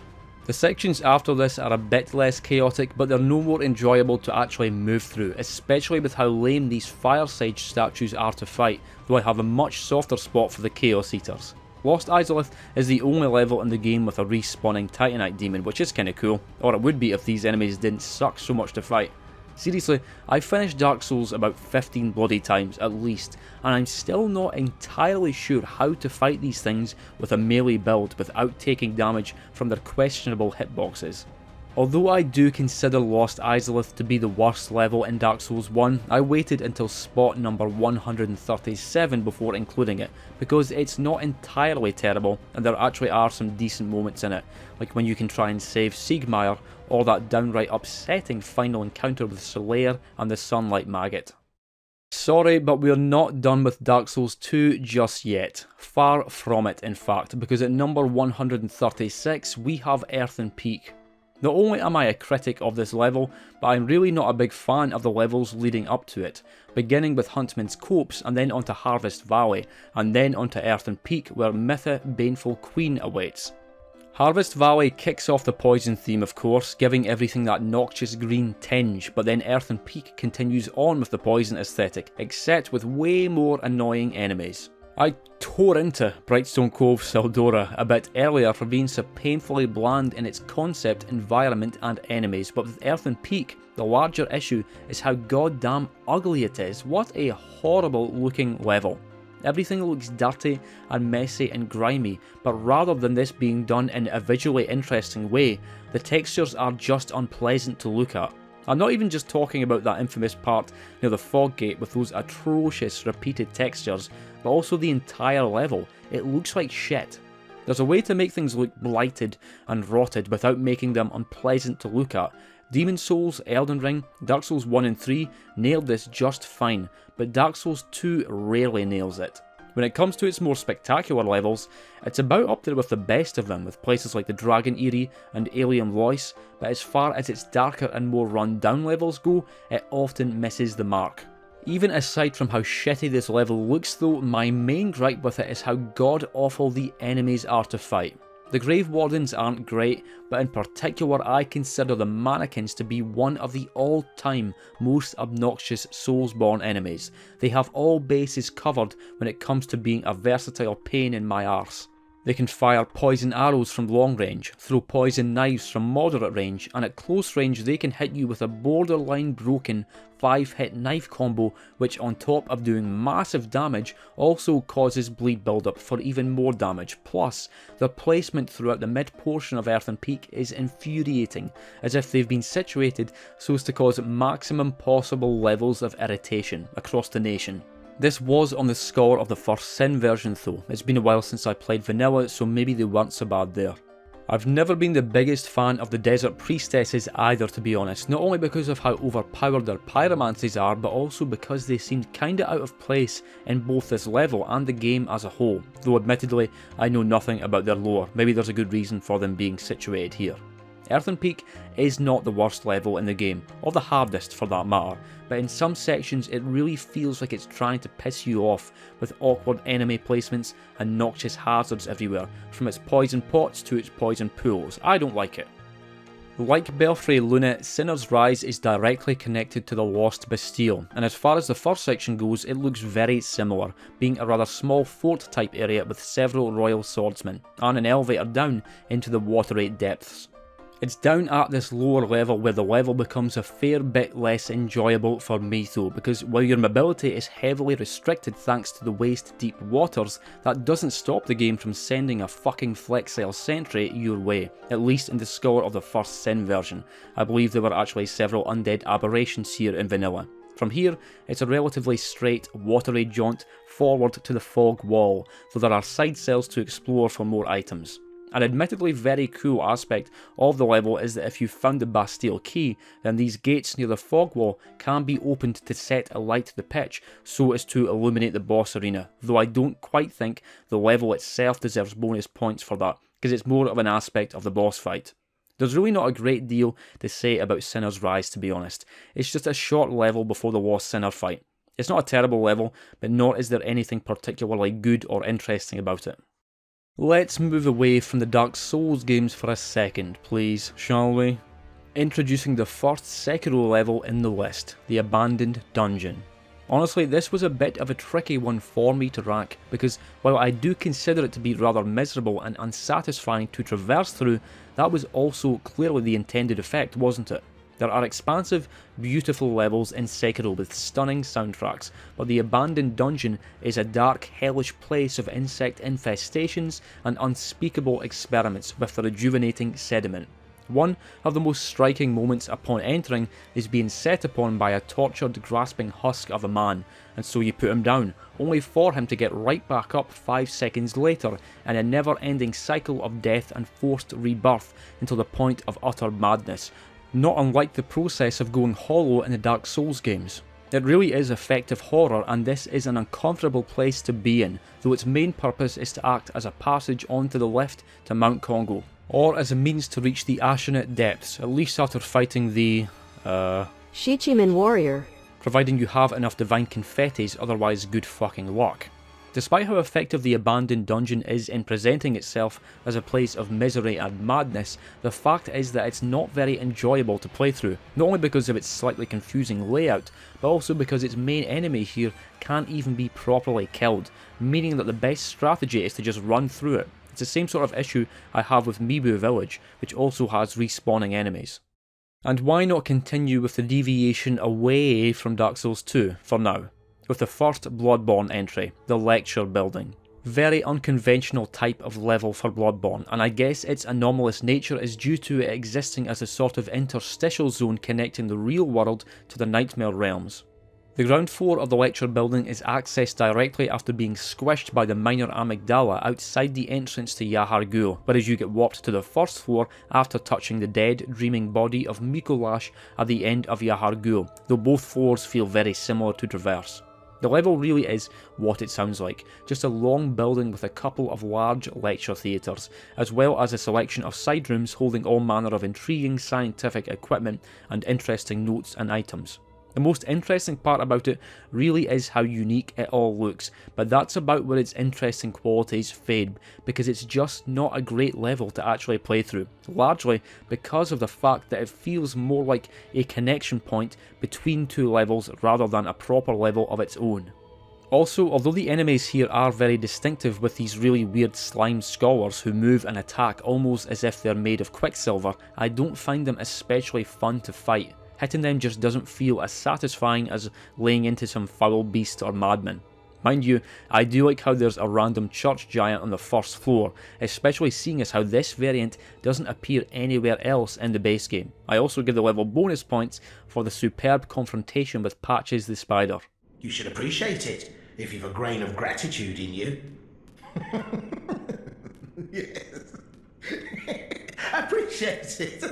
The sections after this are a bit less chaotic, but they're no more enjoyable to actually move through, especially with how lame these Fire Sage statues are to fight, though I have a much softer spot for the Chaos Eaters. Lost Izalith is the only level in the game with a respawning Titanite demon, which is kinda cool, or it would be if these enemies didn't suck so much to fight. Seriously, I finished Dark Souls about 15 bloody times at least, and I'm still not entirely sure how to fight these things with a melee build without taking damage from their questionable hitboxes. Although I do consider Lost Izalith to be the worst level in Dark Souls 1, I waited until spot number 137 before including it, because it's not entirely terrible and there actually are some decent moments in it, like when you can try and save Siegmeyer, or that downright upsetting final encounter with Solaire and the Sunlight Maggot. Sorry, but we're not done with Dark Souls 2 just yet. Far from it, in fact, because at number 136 we have Earthen Peak. Not only am I a critic of this level, but I'm really not a big fan of the levels leading up to it, beginning with Huntman's Copse and then onto Harvest Valley, and then onto Earthen Peak where Mytha Baneful Queen awaits. Harvest Valley kicks off the poison theme of course, giving everything that noxious green tinge, but then Earthen Peak continues on with the poison aesthetic, except with way more annoying enemies. I tore into Brightstone Cove Sildora a bit earlier for being so painfully bland in its concept, environment and enemies, but with Earthen Peak, the larger issue is how goddamn ugly it is. What a horrible looking level. Everything looks dirty and messy and grimy, but rather than this being done in a visually interesting way, the textures are just unpleasant to look at. I'm not even just talking about that infamous part near the fog gate with those atrocious repeated textures, but also the entire level. It looks like shit. There's a way to make things look blighted and rotted without making them unpleasant to look at. Demon Souls, Elden Ring, Dark Souls 1 and 3 nailed this just fine, but Dark Souls 2 rarely nails it. When it comes to its more spectacular levels, it's about up there with the best of them, with places like the Dragon Eyrie and Alien Lois, but as far as its darker and more run down levels go, it often misses the mark. Even aside from how shitty this level looks though, my main gripe with it is how god awful the enemies are to fight. The Grave Wardens aren't great, but in particular I consider the Mannequins to be one of the all-time most obnoxious Soulsborne enemies. They have all bases covered when it comes to being a versatile pain in my arse. They can fire poison arrows from long range, throw poison knives from moderate range, and at close range they can hit you with a borderline broken 5-hit knife combo, which on top of doing massive damage also causes bleed buildup for even more damage. Plus, their placement throughout the mid portion of Earthen Peak is infuriating, as if they've been situated so as to cause maximum possible levels of irritation across the nation. This was on the score of the first Sin version though. It's been a while since I played vanilla, so maybe they weren't so bad there. I've never been the biggest fan of the Desert Priestesses either, to be honest, not only because of how overpowered their pyromancies are, but also because they seemed kinda out of place in both this level and the game as a whole, though admittedly I know nothing about their lore. Maybe there's a good reason for them being situated here. Earthen Peak is not the worst level in the game, or the hardest for that matter, but in some sections it really feels like it's trying to piss you off with awkward enemy placements and noxious hazards everywhere, from its poison pots to its poison pools. I don't like it. Like Belfry Luna, Sinner's Rise is directly connected to the Lost Bastille, and as far as the first section goes, it looks very similar, being a rather small fort type area with several royal swordsmen, and an elevator down into the watery depths. It's down at this lower level where the level becomes a fair bit less enjoyable for me though, because while your mobility is heavily restricted thanks to the waist deep waters, that doesn't stop the game from sending a fucking flexile sentry your way, at least in the score of the first Sin version. I believe there were actually several undead aberrations here in vanilla. From here, it's a relatively straight, watery jaunt forward to the fog wall, though there are side cells to explore for more items. An admittedly very cool aspect of the level is that if you found the Bastille key, then these gates near the fog wall can be opened to set alight the pitch so as to illuminate the boss arena, though I don't quite think the level itself deserves bonus points for that, because it's more of an aspect of the boss fight. There's really not a great deal to say about Sinner's Rise, to be honest. It's just a short level before the Lost Sinner fight. It's not a terrible level, but nor is there anything particularly good or interesting about it. Let's move away from the Dark Souls games for a second, please, shall we? Introducing the first Sekiro level in the list, the Abandoned Dungeon. Honestly, this was a bit of a tricky one for me to rank, because while I do consider it to be rather miserable and unsatisfying to traverse through, that was also clearly the intended effect, wasn't it? There are expansive, beautiful levels in Sekiro with stunning soundtracks, but the Abandoned Dungeon is a dark, hellish place of insect infestations and unspeakable experiments with the rejuvenating sediment. One of the most striking moments upon entering is being set upon by a tortured, grasping husk of a man, and so you put him down, only for him to get right back up 5 seconds later in a never-ending cycle of death and forced rebirth until the point of utter madness. Not unlike the process of going hollow in the Dark Souls games. It really is effective horror, and this is an uncomfortable place to be in, though its main purpose is to act as a passage onto the lift to Mount Congo, or as a means to reach the Ashenate Depths, at least after fighting the, Shichiman warrior. providing you have enough divine confettis, otherwise good fucking luck. Despite how effective the Abandoned Dungeon is in presenting itself as a place of misery and madness, the fact is that it's not very enjoyable to play through, not only because of its slightly confusing layout, but also because its main enemy here can't even be properly killed, meaning that the best strategy is to just run through it. It's the same sort of issue I have with Mibu Village, which also has respawning enemies. And why not continue with the deviation away from Dark Souls 2 for now? with the first Bloodborne entry, the lecture building. Very unconventional type of level for Bloodborne, and I guess its anomalous nature is due to it existing as a sort of interstitial zone connecting the real world to the nightmare realms. The ground floor of the lecture building is accessed directly after being squished by the minor amygdala outside the entrance to Yahar Ghul, whereas you get warped to the first floor after touching the dead, dreaming body of Mikolash at the end of Yahar Ghul, though both floors feel very similar to traverse. The level really is what it sounds like, just a long building with a couple of large lecture theatres, as well as a selection of side rooms holding all manner of intriguing scientific equipment and interesting notes and items. The most interesting part about it really is how unique it all looks, but that's about where its interesting qualities fade, because it's just not a great level to actually play through, largely because of the fact that it feels more like a connection point between two levels rather than a proper level of its own. Also, although the enemies here are very distinctive with these really weird slime scholars who move and attack almost as if they're made of quicksilver, I don't find them especially fun to fight. Hitting them just doesn't feel as satisfying as laying into some foul beast or madman. Mind you, I do like how there's a random church giant on the first floor, especially seeing as how this variant doesn't appear anywhere else in the base game. I also give the level bonus points for the superb confrontation with Patches the Spider. You should appreciate it, if you've a grain of gratitude in you. Yes. Appreciate it.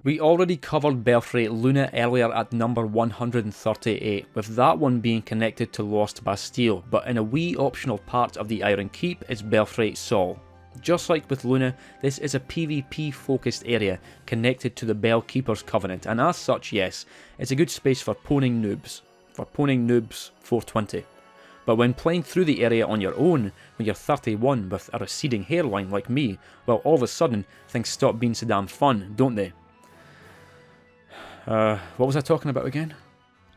We already covered Belfry Luna earlier at number 138, with that one being connected to Lost Bastille, but in a wee optional part of the Iron Keep is Belfry Sol. Just like with Luna, this is a PvP focused area connected to the Bell Keeper's Covenant, and as such, yes, it's a good space for poning noobs. For poning noobs 420. But when playing through the area on your own, when you're 31 with a receding hairline like me, well, all of a sudden, things stop being so damn fun, don't they? What was I talking about again?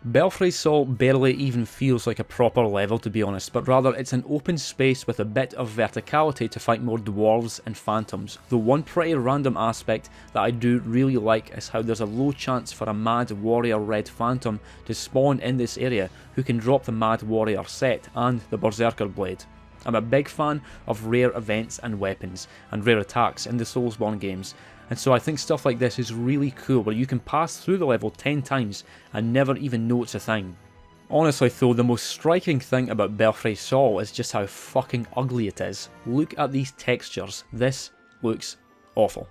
Belfry Sol barely even feels like a proper level, to be honest, but rather it's an open space with a bit of verticality to fight more dwarves and phantoms, though one pretty random aspect that I do really like is how there's a low chance for a Mad Warrior Red Phantom to spawn in this area who can drop the Mad Warrior set and the Berserker Blade. I'm a big fan of rare events and weapons, and rare attacks in the Soulsborne games, and so I think stuff like this is really cool where you can pass through the level 10 times and never even know it's a thing. Honestly though, the most striking thing about Belfry Sol is just how fucking ugly it is. Look at these textures, this looks awful.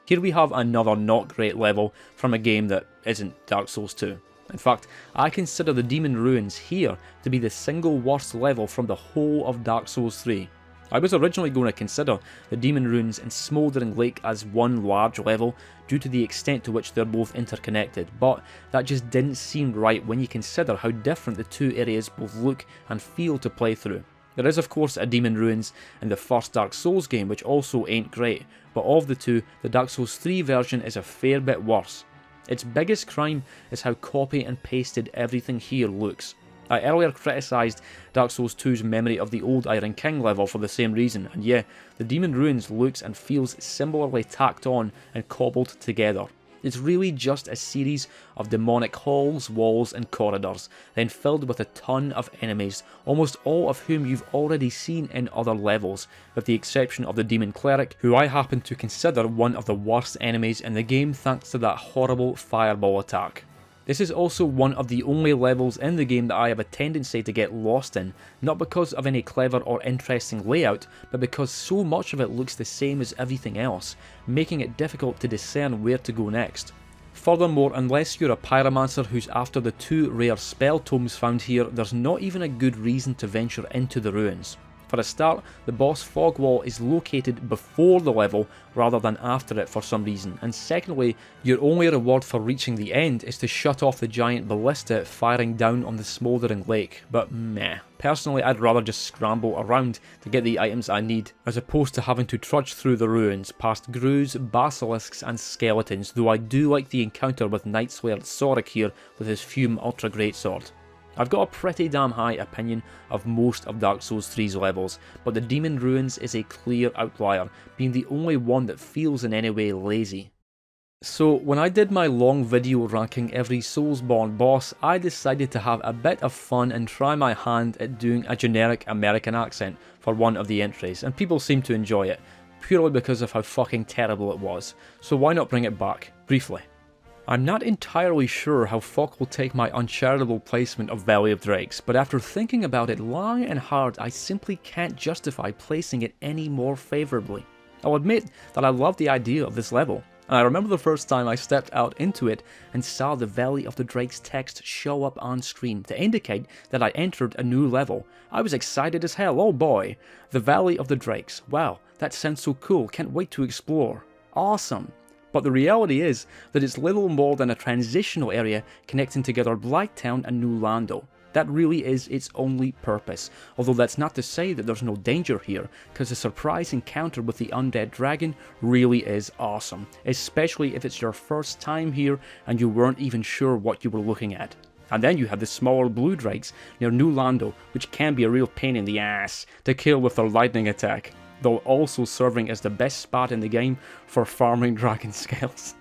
Here we have another not great level from a game that isn't Dark Souls 2. In fact, I consider the Demon Ruins here to be the single worst level from the whole of Dark Souls 3. I was originally going to consider the Demon Ruins and Smouldering Lake as one large level due to the extent to which they're both interconnected, but that just didn't seem right when you consider how different the two areas both look and feel to play through. There is of course a Demon Ruins in the first Dark Souls game which also ain't great, but of the two, the Dark Souls 3 version is a fair bit worse. Its biggest crime is how copy and pasted everything here looks. I earlier criticised Dark Souls 2's memory of the old Iron King level for the same reason, and yeah, the Demon Ruins looks and feels similarly tacked on and cobbled together. It's really just a series of demonic halls, walls and corridors, then filled with a ton of enemies, almost all of whom you've already seen in other levels, with the exception of the Demon Cleric, who I happen to consider one of the worst enemies in the game thanks to that horrible fireball attack. This is also one of the only levels in the game that I have a tendency to get lost in, not because of any clever or interesting layout, but because so much of it looks the same as everything else, making it difficult to discern where to go next. Furthermore, unless you're a pyromancer who's after the two rare spell tomes found here, there's not even a good reason to venture into the ruins. For a start, the boss fog wall is located before the level rather than after it for some reason, and secondly, your only reward for reaching the end is to shut off the giant ballista firing down on the smouldering lake, but meh. Personally, I'd rather just scramble around to get the items I need, as opposed to having to trudge through the ruins past grues, basilisks and skeletons, though I do like the encounter with Night Slayer Soric here with his Fume Ultra Greatsword. I've got a pretty damn high opinion of most of Dark Souls 3's levels, but the Demon Ruins is a clear outlier, being the only one that feels in any way lazy. So when I did my long video ranking every Soulsborne boss, I decided to have a bit of fun and try my hand at doing a generic American accent for one of the entries, and people seemed to enjoy it, purely because of how fucking terrible it was, so why not bring it back, briefly. I'm not entirely sure how fuck will take my uncharitable placement of Valley of Drakes, but after thinking about it long and hard, I simply can't justify placing it any more favourably. I'll admit that I love the idea of this level, and I remember the first time I stepped out into it and saw the Valley of the Drakes text show up on screen to indicate that I entered a new level. I was excited as hell, oh boy! The Valley of the Drakes, wow, that sounds so cool, can't wait to explore. Awesome! But the reality is that it's little more than a transitional area connecting together Blacktown and New Lando. That really is its only purpose, although that's not to say that there's no danger here, because the surprise encounter with the undead dragon really is awesome, especially if it's your first time here and you weren't even sure what you were looking at. And then you have the smaller blue drakes near New Lando, which can be a real pain in the ass to kill with their lightning attack, though also serving as the best spot in the game for farming dragon scales.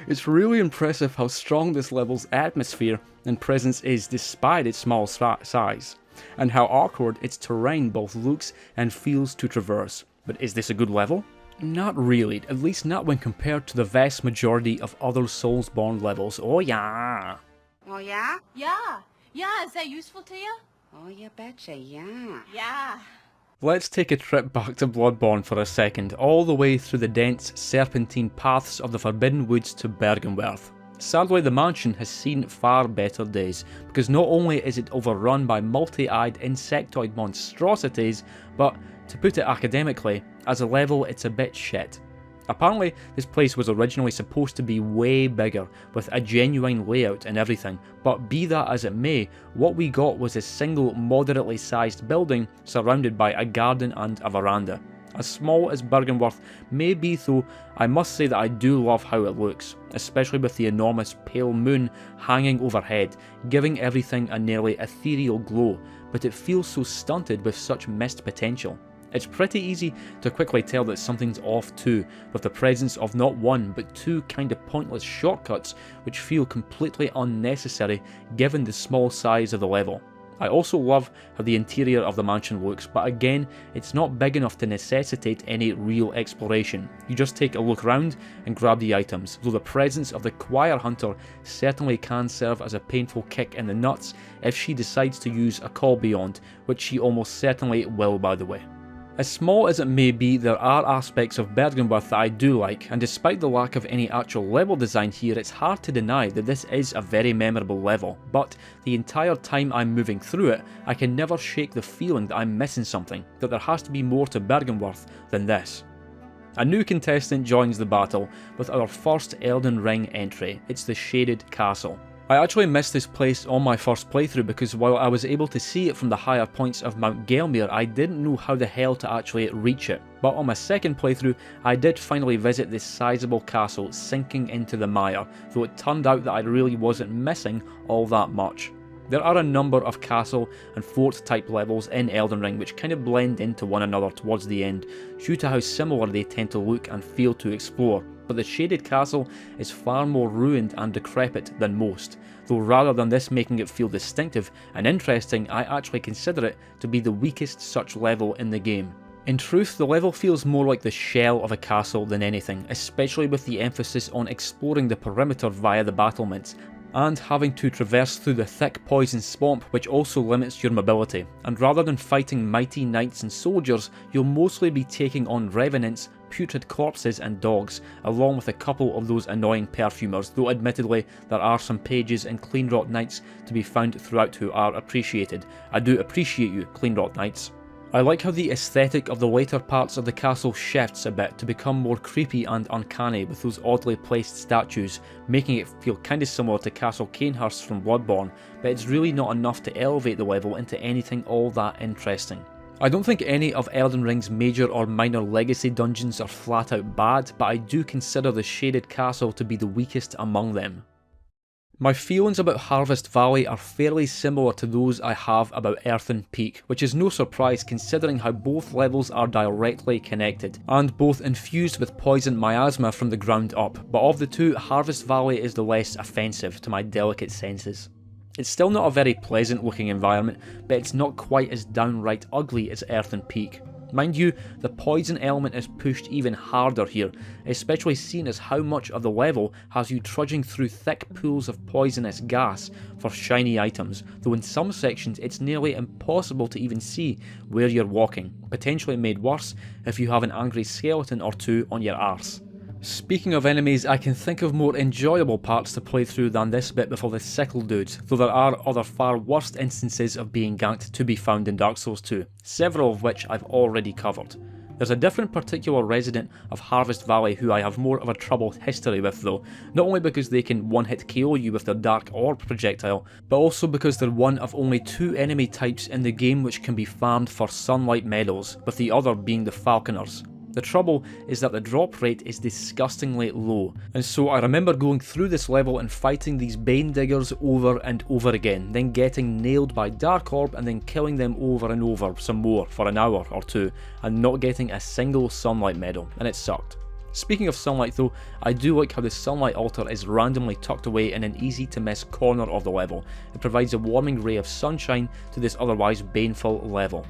It's really impressive how strong this level's atmosphere and presence is despite its small size, and how awkward its terrain both looks and feels to traverse. But is this a good level? Not really, at least not when compared to the vast majority of other Soulsborne levels. Oh yeah! Oh, yeah? Yeah. Yeah, is that useful to you? Oh, you betcha, yeah. Yeah. Let's take a trip back to Bloodborne for a second, all the way through the dense, serpentine paths of the Forbidden Woods to Bergenwerth. Sadly, the mansion has seen far better days, because not only is it overrun by multi-eyed insectoid monstrosities, but, to put it academically, as a level it's a bit shit. Apparently, this place was originally supposed to be way bigger, with a genuine layout and everything, but be that as it may, what we got was a single moderately sized building surrounded by a garden and a veranda. As small as Bergenworth may be though, I must say that I do love how it looks, especially with the enormous pale moon hanging overhead, giving everything a nearly ethereal glow, but it feels so stunted with such missed potential. It's pretty easy to quickly tell that something's off too, with the presence of not one but two kinda pointless shortcuts which feel completely unnecessary given the small size of the level. I also love how the interior of the mansion looks, but again, it's not big enough to necessitate any real exploration. You just take a look around and grab the items, though the presence of the choir hunter certainly can serve as a painful kick in the nuts if she decides to use a call beyond, which she almost certainly will, by the way. As small as it may be, there are aspects of Bergenworth that I do like, and despite the lack of any actual level design here, it's hard to deny that this is a very memorable level, but the entire time I'm moving through it, I can never shake the feeling that I'm missing something, that there has to be more to Bergenworth than this. A new contestant joins the battle with our first Elden Ring entry. It's the Shaded Castle. I actually missed this place on my first playthrough because while I was able to see it from the higher points of Mount Gelmir, I didn't know how the hell to actually reach it. But on my second playthrough, I did finally visit this sizable castle sinking into the mire, though it turned out that I really wasn't missing all that much. There are a number of castle and fort type levels in Elden Ring which kind of blend into one another towards the end, due to how similar they tend to look and feel to explore, but the Shaded Castle is far more ruined and decrepit than most, though rather than this making it feel distinctive and interesting, I actually consider it to be the weakest such level in the game. In truth, the level feels more like the shell of a castle than anything, especially with the emphasis on exploring the perimeter via the battlements, and having to traverse through the thick poison swamp which also limits your mobility, and rather than fighting mighty knights and soldiers, you'll mostly be taking on revenants, putrid corpses and dogs, along with a couple of those annoying perfumers, though admittedly there are some pages and Cleanrot Knights to be found throughout who are appreciated. I do appreciate you, Cleanrot Knights. I like how the aesthetic of the later parts of the castle shifts a bit to become more creepy and uncanny with those oddly placed statues, making it feel kinda similar to Castle Cainhurst from Bloodborne, but it's really not enough to elevate the level into anything all that interesting. I don't think any of Elden Ring's major or minor legacy dungeons are flat out bad, but I do consider the Shaded Castle to be the weakest among them. My feelings about Harvest Valley are fairly similar to those I have about Earthen Peak, which is no surprise considering how both levels are directly connected, and both infused with poison miasma from the ground up, but of the two, Harvest Valley is the less offensive to my delicate senses. It's still not a very pleasant looking environment, but it's not quite as downright ugly as Earthen Peak. Mind you, the poison element is pushed even harder here, especially seeing as how much of the level has you trudging through thick pools of poisonous gas for shiny items, though in some sections it's nearly impossible to even see where you're walking, potentially made worse if you have an angry skeleton or two on your arse. Speaking of enemies, I can think of more enjoyable parts to play through than this bit before the sickle dudes, though there are other far worse instances of being ganked to be found in Dark Souls 2, several of which I've already covered. There's a different particular resident of Harvest Valley who I have more of a troubled history with though, not only because they can one-hit KO you with their Dark Orb projectile, but also because they're one of only two enemy types in the game which can be farmed for sunlight medals, with the other being the Falconers. The trouble is that the drop rate is disgustingly low, and so I remember going through this level and fighting these Bane Diggers over and over again, then getting nailed by Dark Orb and then killing them over and over some more for an hour or two, and not getting a single sunlight medal, and it sucked. Speaking of sunlight though, I do like how the sunlight altar is randomly tucked away in an easy to miss corner of the level. It provides a warming ray of sunshine to this otherwise baneful level.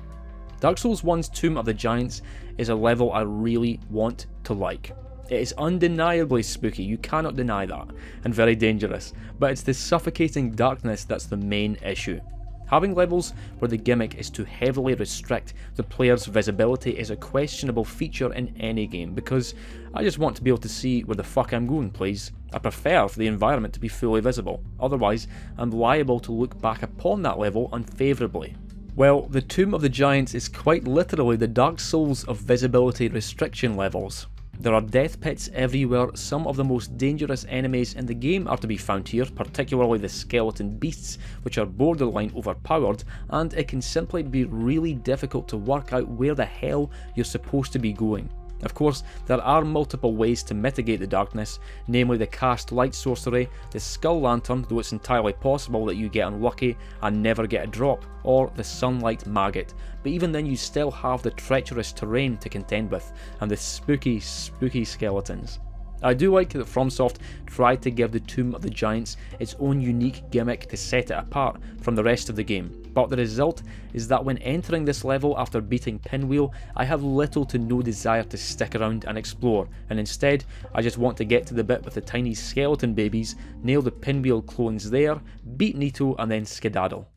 Dark Souls 1's Tomb of the Giants is a level I really want to like. It is undeniably spooky, you cannot deny that, and very dangerous, but it's the suffocating darkness that's the main issue. Having levels where the gimmick is to heavily restrict the player's visibility is a questionable feature in any game, because I just want to be able to see where the fuck I'm going, please. I prefer for the environment to be fully visible, otherwise I'm liable to look back upon that level unfavourably. Well, the Tomb of the Giants is quite literally the Dark Souls of visibility restriction levels. There are death pits everywhere, some of the most dangerous enemies in the game are to be found here, particularly the skeleton beasts, which are borderline overpowered, and it can simply be really difficult to work out where the hell you're supposed to be going. Of course, there are multiple ways to mitigate the darkness, namely the cast light sorcery, the skull lantern, though it's entirely possible that you get unlucky and never get a drop, or the sunlight maggot, but even then you still have the treacherous terrain to contend with, and the spooky skeletons. I do like that FromSoft tried to give the Tomb of the Giants its own unique gimmick to set it apart from the rest of the game, but the result is that when entering this level after beating Pinwheel, I have little to no desire to stick around and explore, and instead I just want to get to the bit with the tiny skeleton babies, nail the Pinwheel clones there, beat Nito and then skedaddle.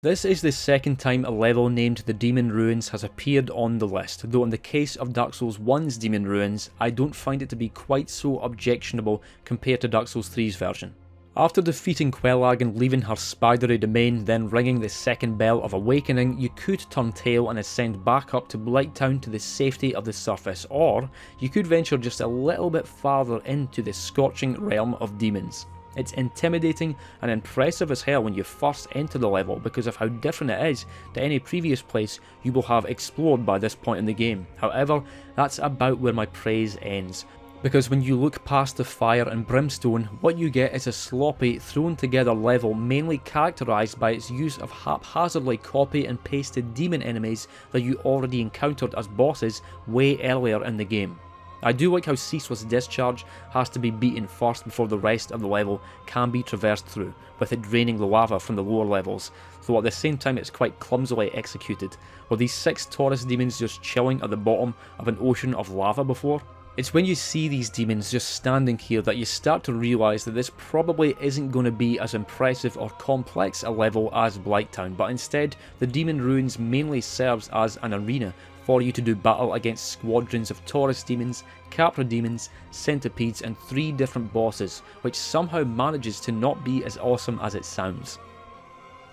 This is the second time a level named the Demon Ruins has appeared on the list, though in the case of Dark Souls 1's Demon Ruins, I don't find it to be quite so objectionable compared to Dark Souls 3's version. After defeating Quelag and leaving her spidery domain, then ringing the second bell of awakening, you could turn tail and ascend back up to Blighttown to the safety of the surface, or you could venture just a little bit farther into the scorching realm of demons. It's intimidating and impressive as hell when you first enter the level because of how different it is to any previous place you will have explored by this point in the game. However, that's about where my praise ends, because when you look past the fire and brimstone, what you get is a sloppy, thrown together level mainly characterised by its use of haphazardly copy and pasted demon enemies that you already encountered as bosses way earlier in the game. I do like how Ceaseless Discharge has to be beaten first before the rest of the level can be traversed through, with it draining the lava from the lower levels, though at the same time it's quite clumsily executed, with these 6 Taurus demons just chilling at the bottom of an ocean of lava before. It's when you see these demons just standing here that you start to realise that this probably isn't going to be as impressive or complex a level as Blighttown, but instead the Demon Ruins mainly serves as an arena for you to do battle against squadrons of Taurus demons, Capra demons, centipedes and 3 different bosses, which somehow manages to not be as awesome as it sounds.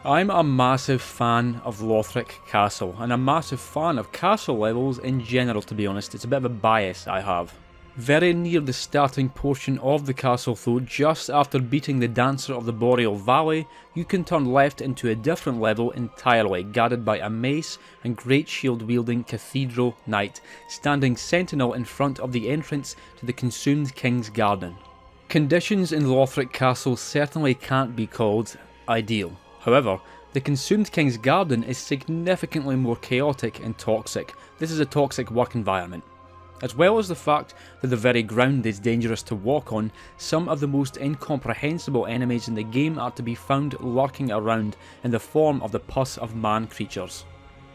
I'm a massive fan of Lothric Castle, and a massive fan of castle levels in general, to be honest. It's a bit of a bias I have. Very near the starting portion of the castle though, just after beating the Dancer of the Boreal Valley, you can turn left into a different level entirely, guarded by a mace and great shield wielding Cathedral Knight, standing sentinel in front of the entrance to the Consumed King's Garden. Conditions in Lothric Castle certainly can't be called ideal. However, the Consumed King's Garden is significantly more chaotic and toxic. This is a toxic work environment. As well as the fact that the very ground is dangerous to walk on, some of the most incomprehensible enemies in the game are to be found lurking around in the form of the pus of man creatures.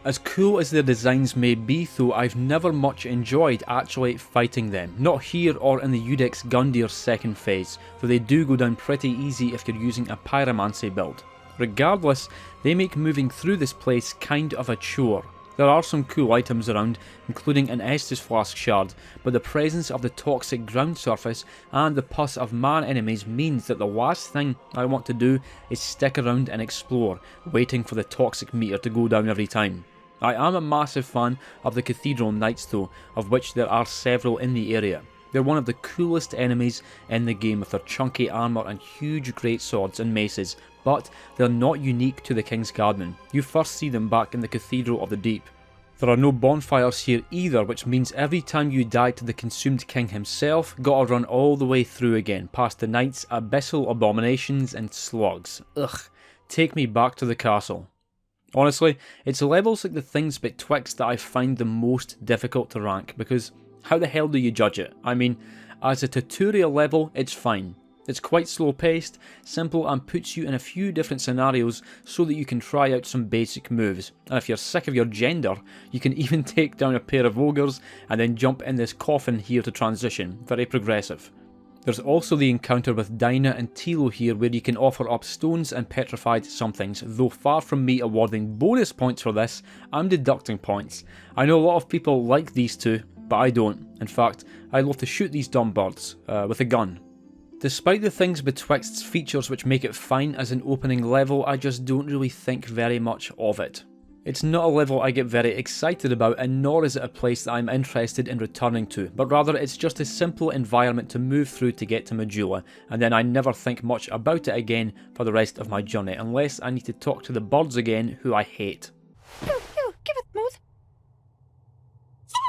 As cool as their designs may be though, I've never much enjoyed actually fighting them, not here or in the Eudex Gundir's second phase, though they do go down pretty easy if you're using a pyromancy build. Regardless, they make moving through this place kind of a chore. There are some cool items around, including an Estus Flask shard, but the presence of the toxic ground surface and the pus of man enemies means that the last thing I want to do is stick around and explore, waiting for the toxic meter to go down every time. I am a massive fan of the Cathedral Knights though, of which there are several in the area. They're one of the coolest enemies in the game with their chunky armour and huge greatswords and maces, but they're not unique to the King's Garden. You first see them back in the Cathedral of the Deep. There are no bonfires here either, which means every time you die to the Consumed King himself, gotta run all the way through again, past the Knight's abyssal abominations and slugs. Ugh, take me back to the castle. Honestly, it's levels like the things betwixt that I find the most difficult to rank, because how the hell do you judge it? I mean, as a tutorial level, it's fine. It's quite slow paced, simple and puts you in a few different scenarios so that you can try out some basic moves. And if you're sick of your gender, you can even take down a pair of ogres and then jump in this coffin here to transition. Very progressive. There's also the encounter with Dinah and Tilo here where you can offer up stones and petrified somethings, though far from me awarding bonus points for this, I'm deducting points. I know a lot of people like these two, but I don't. In fact, I love to shoot these dumb birds with a gun. Despite the things betwixt's features which make it fine as an opening level, I just don't really think very much of it. It's not a level I get very excited about, and nor is it a place that I'm interested in returning to, but rather it's just a simple environment to move through to get to Majula, and then I never think much about it again for the rest of my journey, unless I need to talk to the birds again, who I hate. Give it, Mood.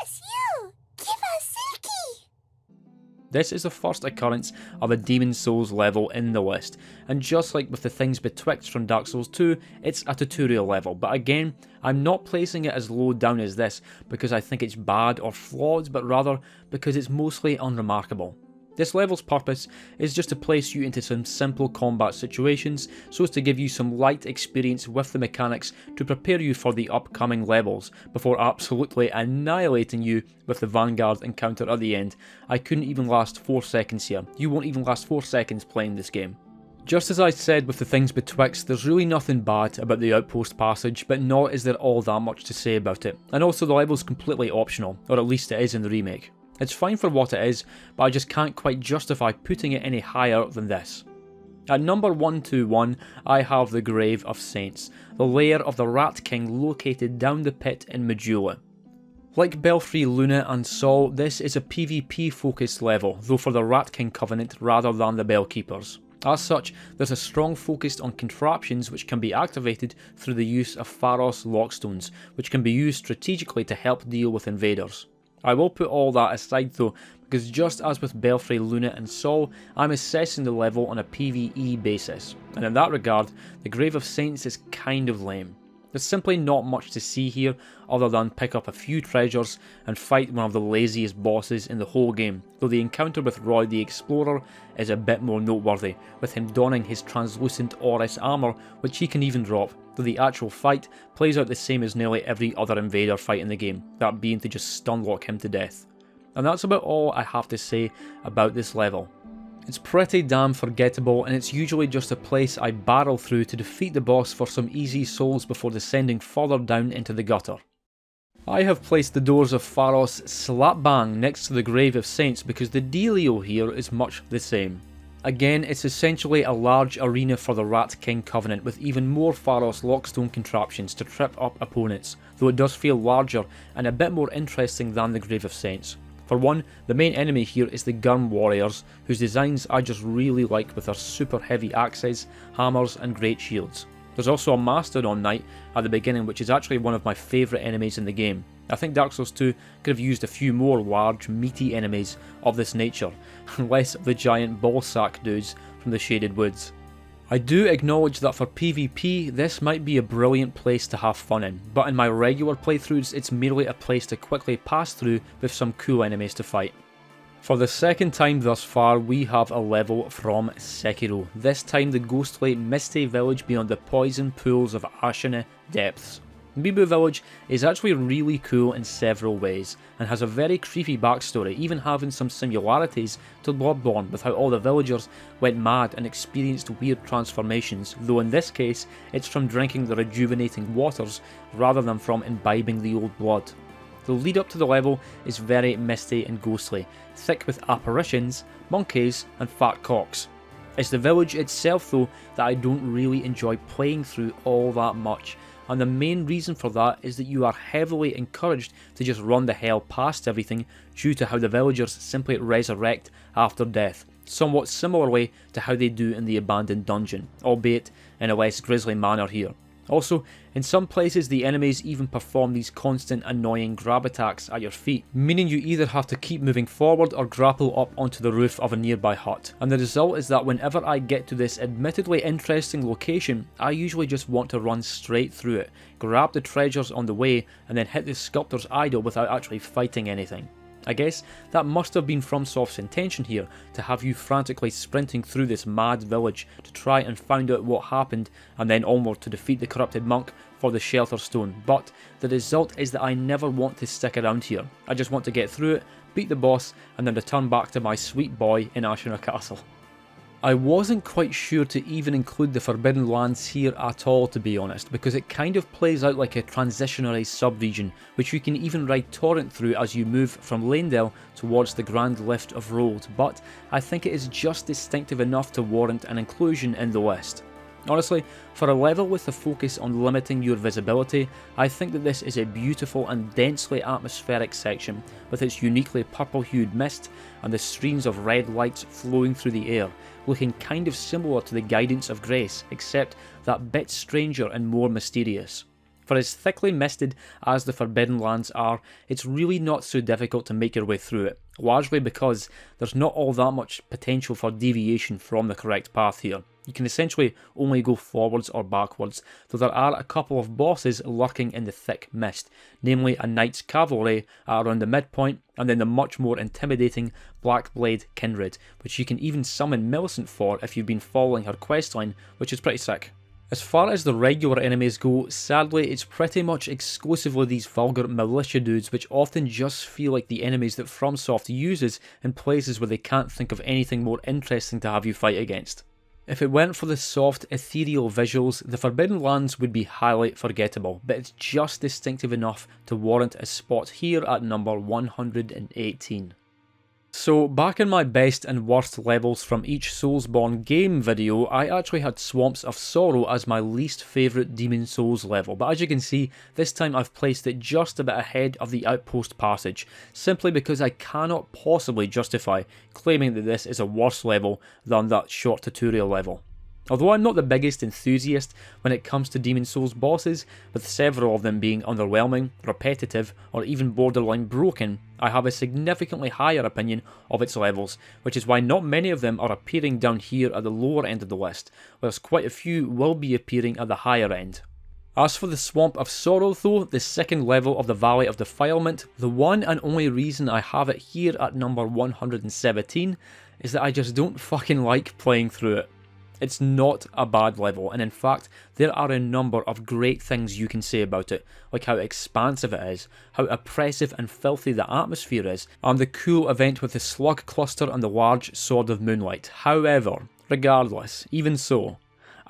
Yes, you! Give us Silky! This is the first occurrence of a Demon Souls level in the list, and just like with the things betwixt from Dark Souls 2, it's a tutorial level, but again, I'm not placing it as low down as this because I think it's bad or flawed, but rather because it's mostly unremarkable. This level's purpose is just to place you into some simple combat situations so as to give you some light experience with the mechanics to prepare you for the upcoming levels before absolutely annihilating you with the Vanguard encounter at the end. I couldn't even last 4 seconds here. You won't even last 4 seconds playing this game. Just as I said with the things betwixt, there's really nothing bad about the Outpost passage, but nor is there all that much to say about it. And also the level's completely optional, or at least it is in the remake. It's fine for what it is, but I just can't quite justify putting it any higher than this. At number 121, I have the Grave of Saints, the lair of the Rat King located down the pit in Majula. Like Belfry, Luna and Sol, this is a PvP focused level, though for the Rat King Covenant rather than the Bellkeepers. As such, there's a strong focus on contraptions which can be activated through the use of Pharos Lockstones, which can be used strategically to help deal with invaders. I will put all that aside though, because just as with Belfry, Luna and Sol, I'm assessing the level on a PvE basis, and in that regard, the Grave of Saints is kind of lame. There's simply not much to see here other than pick up a few treasures and fight one of the laziest bosses in the whole game, though the encounter with Roy the Explorer is a bit more noteworthy, with him donning his translucent Oris armour, which he can even drop, though the actual fight plays out the same as nearly every other invader fight in the game, that being to just stunlock him to death. And that's about all I have to say about this level. It's pretty damn forgettable, and it's usually just a place I barrel through to defeat the boss for some easy souls before descending further down into the gutter. I have placed the doors of Pharos slap bang next to the Grave of Saints because the dealio here is much the same. Again, it's essentially a large arena for the Rat King Covenant with even more Pharos Lockstone contraptions to trip up opponents, though it does feel larger and a bit more interesting than the Grave of Saints. For one, the main enemy here is the Gurm Warriors, whose designs I just really like with their super heavy axes, hammers and great shields. There's also a Mastodon Knight at the beginning, which is actually one of my favourite enemies in the game. I think Dark Souls 2 could have used a few more large, meaty enemies of this nature, and less of the giant ballsack dudes from the Shaded Woods. I do acknowledge that for PvP, this might be a brilliant place to have fun in, but in my regular playthroughs, it's merely a place to quickly pass through with some cool enemies to fight. For the second time thus far, we have a level from Sekiro, this time the ghostly, misty village beyond the poison pools of Ashina Depths. Mibu Village is actually really cool in several ways, and has a very creepy backstory, even having some similarities to Bloodborne with how all the villagers went mad and experienced weird transformations, though in this case it's from drinking the rejuvenating waters rather than from imbibing the old blood. The lead up to the level is very misty and ghostly, thick with apparitions, monkeys and fat cocks. It's the village itself though that I don't really enjoy playing through all that much, and the main reason for that is that you are heavily encouraged to just run the hell past everything due to how the villagers simply resurrect after death, somewhat similarly to how they do in the abandoned dungeon, albeit in a less grisly manner here. Also, in some places the enemies even perform these constant annoying grab attacks at your feet, meaning you either have to keep moving forward or grapple up onto the roof of a nearby hut, and the result is that whenever I get to this admittedly interesting location, I usually just want to run straight through it, grab the treasures on the way, and then hit the sculptor's idol without actually fighting anything. I guess that must have been FromSoft's intention here, to have you frantically sprinting through this mad village to try and find out what happened and then onward to defeat the corrupted monk for the Shelter Stone, but the result is that I never want to stick around here. I just want to get through it, beat the boss, and then return back to my sweet boy in Ashina Castle. I wasn't quite sure to even include the Forbidden Lands here at all, to be honest, because it kind of plays out like a transitionary sub-region, which you can even ride Torrent through as you move from Leyndell towards the Grand Lift of Rold, but I think it is just distinctive enough to warrant an inclusion in the list. Honestly, for a level with a focus on limiting your visibility, I think that this is a beautiful and densely atmospheric section, with its uniquely purple-hued mist and the streams of red lights flowing through the air, looking kind of similar to the Guidance of Grace, except that bit stranger and more mysterious. For as thickly misted as the Forbidden Lands are, it's really not so difficult to make your way through it, largely because there's not all that much potential for deviation from the correct path here. You can essentially only go forwards or backwards, though there are a couple of bosses lurking in the thick mist, namely a Knight's Cavalry at around the midpoint, and then the much more intimidating Blackblade Kindred, which you can even summon Millicent for if you've been following her questline, which is pretty sick. As far as the regular enemies go, sadly it's pretty much exclusively these vulgar militia dudes which often just feel like the enemies that FromSoft uses in places where they can't think of anything more interesting to have you fight against. If it weren't for the soft, ethereal visuals, the Forbidden Lands would be highly forgettable, but it's just distinctive enough to warrant a spot here at number 118. So back in my best and worst levels from each Soulsborne game video, I actually had Swamps of Sorrow as my least favourite Demon Souls level, but as you can see, this time I've placed it just a bit ahead of the Outpost Passage, simply because I cannot possibly justify claiming that this is a worse level than that short tutorial level. Although I'm not the biggest enthusiast when it comes to Demon Souls bosses, with several of them being underwhelming, repetitive, or even borderline broken, I have a significantly higher opinion of its levels, which is why not many of them are appearing down here at the lower end of the list, whereas quite a few will be appearing at the higher end. As for the Swamp of Sorrow though, the second level of the Valley of Defilement, the one and only reason I have it here at number 117 is that I just don't fucking like playing through it. It's not a bad level, and in fact, there are a number of great things you can say about it, like how expansive it is, how oppressive and filthy the atmosphere is, and the cool event with the slug cluster and the large Sword of Moonlight. However, regardless, even so,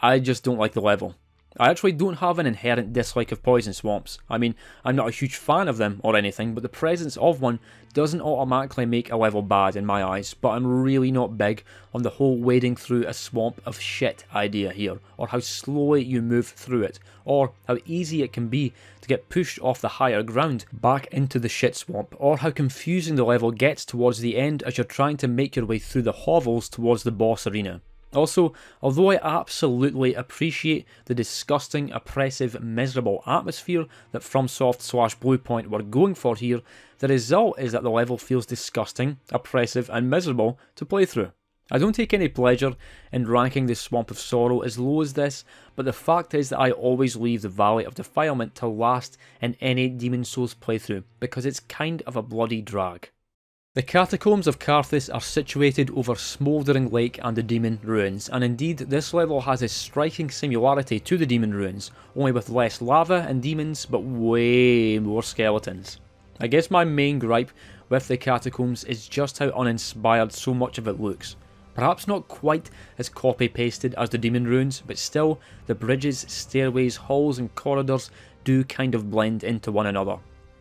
I just don't like the level. I actually don't have an inherent dislike of poison swamps. I mean, I'm not a huge fan of them or anything, but the presence of one doesn't automatically make a level bad in my eyes, but I'm really not big on the whole wading through a swamp of shit idea here, or how slowly you move through it, or how easy it can be to get pushed off the higher ground back into the shit swamp, or how confusing the level gets towards the end as you're trying to make your way through the hovels towards the boss arena. Also, although I absolutely appreciate the disgusting, oppressive, miserable atmosphere that FromSoft/Bluepoint were going for here, the result is that the level feels disgusting, oppressive and miserable to play through. I don't take any pleasure in ranking the Swamp of Sorrow as low as this, but the fact is that I always leave the Valley of Defilement to last in any Demon's Souls playthrough, because it's kind of a bloody drag. The Catacombs of Karthus are situated over Smouldering Lake and the Demon Ruins, and indeed this level has a striking similarity to the Demon Ruins, only with less lava and demons, but way more skeletons. I guess my main gripe with the Catacombs is just how uninspired so much of it looks. Perhaps not quite as copy-pasted as the Demon Ruins, but still, the bridges, stairways, halls and corridors do kind of blend into one another.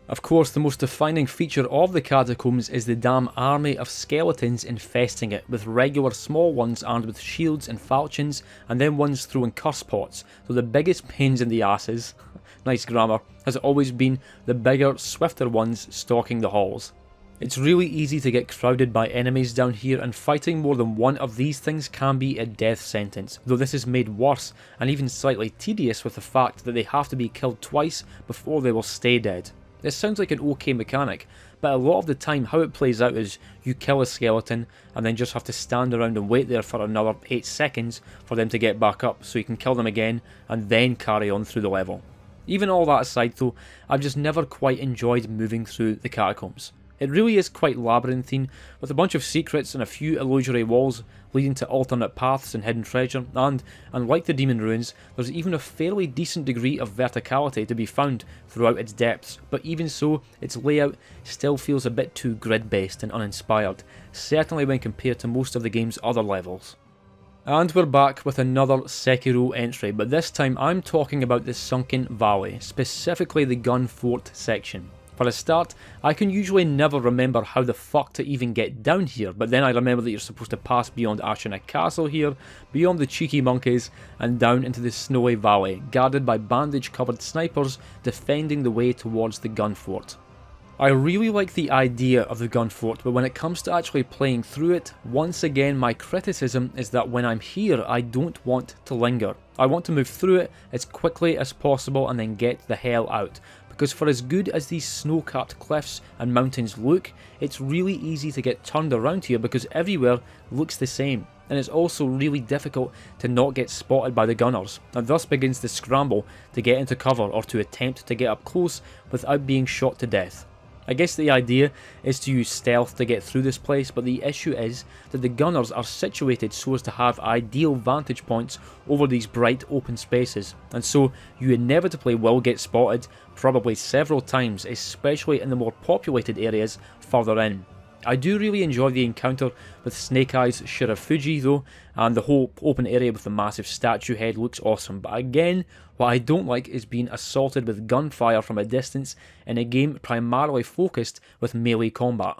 Of course, the most defining feature of the Catacombs is the damn army of skeletons infesting it, with regular small ones armed with shields and falchions, and then ones throwing curse pots, so the biggest pains in the asses, nice grammar, has always been the bigger, swifter ones stalking the halls. It's really easy to get crowded by enemies down here, and fighting more than one of these things can be a death sentence, though this is made worse and even slightly tedious with the fact that they have to be killed twice before they will stay dead. This sounds like an okay mechanic, but a lot of the time how it plays out is you kill a skeleton and then just have to stand around and wait there for another 8 seconds for them to get back up so you can kill them again and then carry on through the level. Even all that aside though, I've just never quite enjoyed moving through the Catacombs. It really is quite labyrinthine, with a bunch of secrets and a few illusory walls leading to alternate paths and hidden treasure, and, unlike the Demon Ruins, there's even a fairly decent degree of verticality to be found throughout its depths, but even so, its layout still feels a bit too grid-based and uninspired, certainly when compared to most of the game's other levels. And we're back with another Sekiro entry, but this time I'm talking about the Sunken Valley, specifically the Gun Fort section. For a start, I can usually never remember how the fuck to even get down here, but then I remember that you're supposed to pass beyond Ashina Castle here, beyond the cheeky monkeys, and down into the snowy valley, guarded by bandage-covered snipers defending the way towards the gun fort. I really like the idea of the gun fort, but when it comes to actually playing through it, once again my criticism is that when I'm here I don't want to linger. I want to move through it as quickly as possible and then get the hell out. Because for as good as these snow-capped cliffs and mountains look, it's really easy to get turned around here because everywhere looks the same, and it's also really difficult to not get spotted by the gunners, and thus begins the scramble to get into cover or to attempt to get up close without being shot to death. I guess the idea is to use stealth to get through this place, but the issue is that the gunners are situated so as to have ideal vantage points over these bright open spaces, and so you inevitably will get spotted, probably several times, especially in the more populated areas further in. I do really enjoy the encounter with Snake Eyes Shirafuji though, and the whole open area with the massive statue head looks awesome, but again, what I don't like is being assaulted with gunfire from a distance in a game primarily focused with melee combat.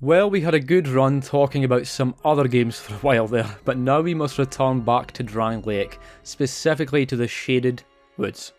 Well, we had a good run talking about some other games for a while there, but now we must return back to Drang Lake, specifically to the Shaded Woods.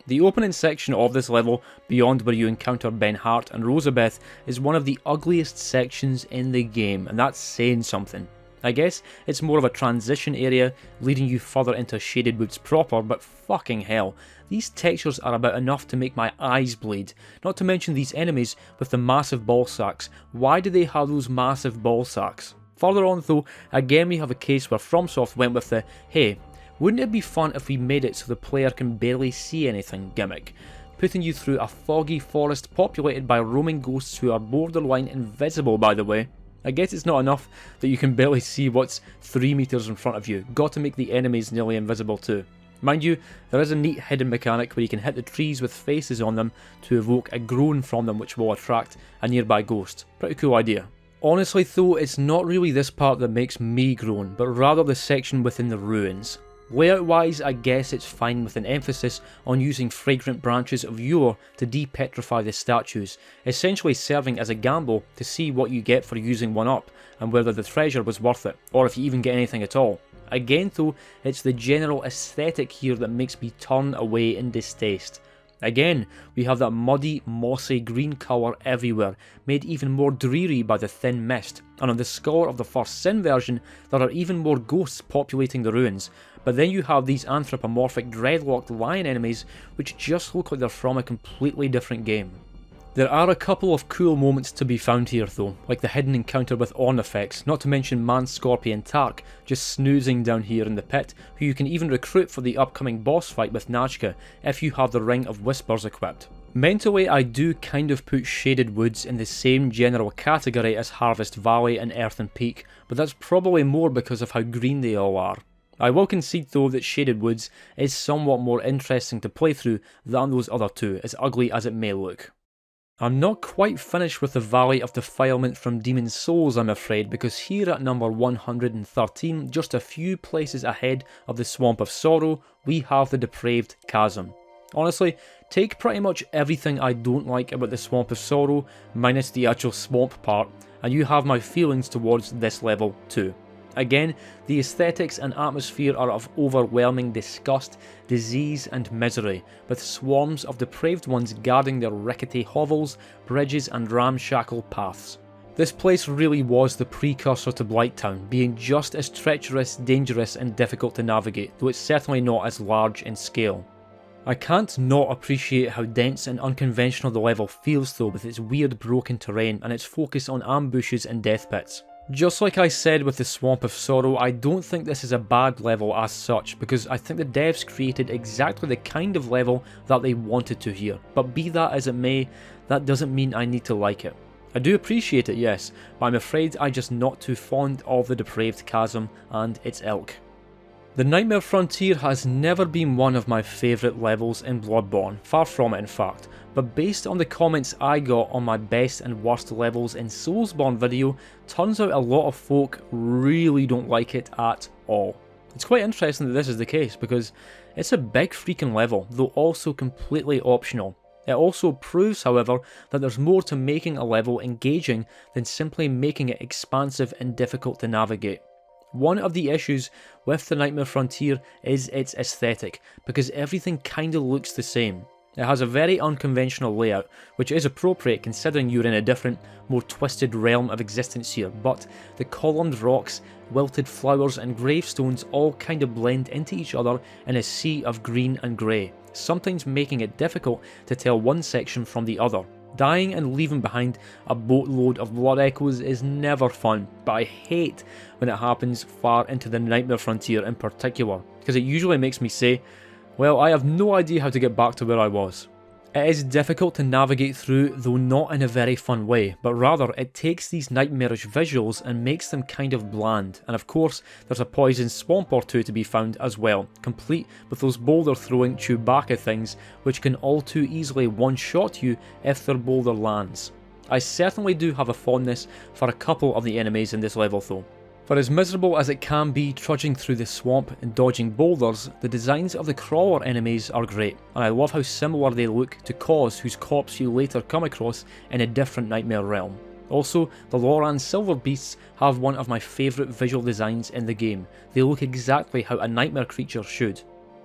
The opening section of this level, beyond where you encounter Ben Hart and Rosabeth, is one of the ugliest sections in the game, and that's saying something. I guess it's more of a transition area leading you further into Shaded Woods proper, but fucking hell, these textures are about enough to make my eyes bleed, not to mention these enemies with the massive ball sacks. Why do they have those massive ball sacks? Further on though, again we have a case where FromSoft went with the, hey, wouldn't it be fun if we made it so the player can barely see anything gimmick, putting you through a foggy forest populated by roaming ghosts who are borderline invisible by the way. I guess it's not enough that you can barely see what's 3 meters in front of you, got to make the enemies nearly invisible too. Mind you, there is a neat hidden mechanic where you can hit the trees with faces on them to evoke a groan from them which will attract a nearby ghost. Pretty cool idea. Honestly though, it's not really this part that makes me groan, but rather the section within the ruins. Layout wise, I guess it's fine with an emphasis on using fragrant branches of yore to de-petrify the statues, essentially serving as a gamble to see what you get for using one up, and whether the treasure was worth it, or if you even get anything at all. Again though, it's the general aesthetic here that makes me turn away in distaste. Again, we have that muddy, mossy green colour everywhere, made even more dreary by the thin mist, and on the score of the first Sin version, there are even more ghosts populating the ruins, but then you have these anthropomorphic dreadlocked lion enemies which just look like they're from a completely different game. There are a couple of cool moments to be found here though, like the hidden encounter with Ornifex, not to mention Man Scorpion Tark just snoozing down here in the pit, who you can even recruit for the upcoming boss fight with Najka if you have the Ring of Whispers equipped. Mentally, I do kind of put Shaded Woods in the same general category as Harvest Valley and Earthen Peak, but that's probably more because of how green they all are. I will concede though that Shaded Woods is somewhat more interesting to play through than those other two, as ugly as it may look. I'm not quite finished with the Valley of Defilement from Demon's Souls, I'm afraid, because here at number 113, just a few places ahead of the Swamp of Sorrow, we have the Depraved Chasm. Honestly, take pretty much everything I don't like about the Swamp of Sorrow, minus the actual swamp part, and you have my feelings towards this level too. Again, the aesthetics and atmosphere are of overwhelming disgust, disease and misery, with swarms of depraved ones guarding their rickety hovels, bridges and ramshackle paths. This place really was the precursor to Blighttown, being just as treacherous, dangerous and difficult to navigate, though it's certainly not as large in scale. I can't not appreciate how dense and unconventional the level feels though, with its weird broken terrain and its focus on ambushes and death pits. Just like I said with the Swamp of Sorrow, I don't think this is a bad level as such, because I think the devs created exactly the kind of level that they wanted to here, but be that as it may, that doesn't mean I need to like it. I do appreciate it, yes, but I'm afraid I'm just not too fond of the Depraved Chasm and its ilk. The Nightmare Frontier has never been one of my favourite levels in Bloodborne, far from it in fact, but based on the comments I got on my best and worst levels in Soulsborne video, turns out a lot of folk really don't like it at all. It's quite interesting that this is the case, because it's a big freaking level, though also completely optional. It also proves, however, that there's more to making a level engaging than simply making it expansive and difficult to navigate. One of the issues with the Nightmare Frontier is its aesthetic, because everything kinda looks the same. It has a very unconventional layout, which is appropriate considering you're in a different, more twisted realm of existence here, but the columned rocks, wilted flowers and gravestones all kinda blend into each other in a sea of green and grey, sometimes making it difficult to tell one section from the other. Dying and leaving behind a boatload of blood echoes is never fun, but I hate when it happens far into the Nightmare Frontier in particular, because it usually makes me say, well, I have no idea how to get back to where I was. It is difficult to navigate through, though not in a very fun way, but rather it takes these nightmarish visuals and makes them kind of bland, and of course there's a poison swamp or two to be found as well, complete with those boulder throwing Chewbacca things which can all too easily one-shot you if their boulder lands. I certainly do have a fondness for a couple of the enemies in this level though. For as miserable as it can be trudging through the swamp and dodging boulders, the designs of the crawler enemies are great, and I love how similar they look to Cause, whose corpse you later come across in a different nightmare realm. Also, the Loran Silver Beasts have one of my favourite visual designs in the game. They look exactly how a nightmare creature should.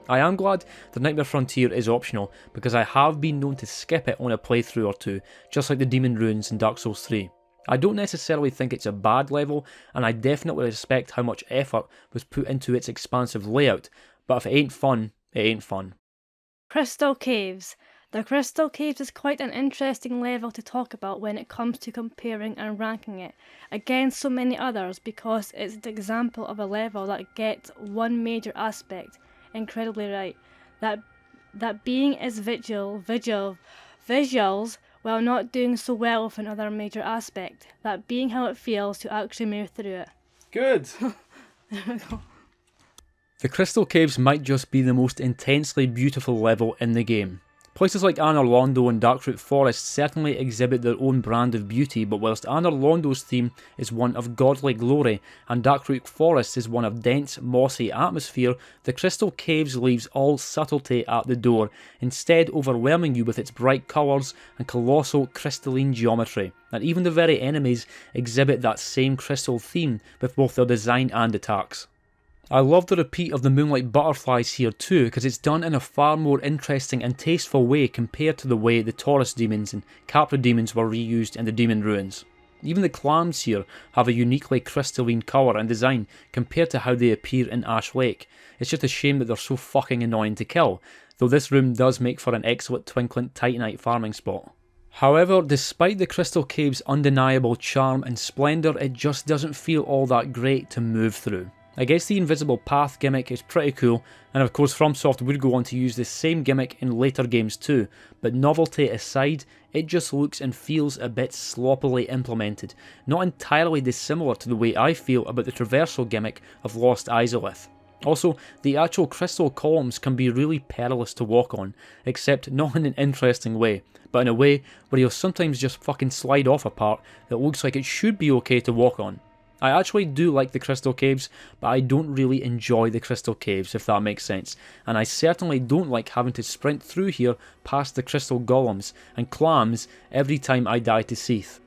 I am glad the Nightmare Frontier is optional, because I have been known to skip it on a playthrough or two, just like the Demon Ruins in Dark Souls 3. I don't necessarily think it's a bad level, and I definitely respect how much effort was put into its expansive layout, but if it ain't fun, it ain't fun. Crystal Caves. The Crystal Caves is quite an interesting level to talk about when it comes to comparing and ranking it against so many others, because it's the example of a level that gets one major aspect incredibly right, that being its visuals while not doing so well with another major aspect, that being how it feels to actually move through it. Good! There we go. The Crystal Caves might just be the most intensely beautiful level in the game. Places like Anor Londo and Darkroot Forest certainly exhibit their own brand of beauty, but whilst Anor Londo's theme is one of godly glory and Darkroot Forest is one of dense, mossy atmosphere, the Crystal Caves leaves all subtlety at the door, instead overwhelming you with its bright colours and colossal crystalline geometry, and even the very enemies exhibit that same crystal theme with both their design and attacks. I love the repeat of the moonlight butterflies here too, because it's done in a far more interesting and tasteful way compared to the way the Taurus demons and Capra demons were reused in the Demon Ruins. Even the clams here have a uniquely crystalline colour and design compared to how they appear in Ash Lake. It's just a shame that they're so fucking annoying to kill, though this room does make for an excellent twinkling titanite farming spot. However, despite the Crystal Cave's undeniable charm and splendour, it just doesn't feel all that great to move through. I guess the invisible path gimmick is pretty cool, and of course FromSoft would go on to use this same gimmick in later games too, but novelty aside, it just looks and feels a bit sloppily implemented, not entirely dissimilar to the way I feel about the traversal gimmick of Lost Izalith. Also, the actual crystal columns can be really perilous to walk on, except not in an interesting way, but in a way where you'll sometimes just fucking slide off a part that looks like it should be okay to walk on. I actually do like the Crystal Caves, but I don't really enjoy the Crystal Caves, if that makes sense, and I certainly don't like having to sprint through here past the Crystal Golems and Clams every time I die to Seath.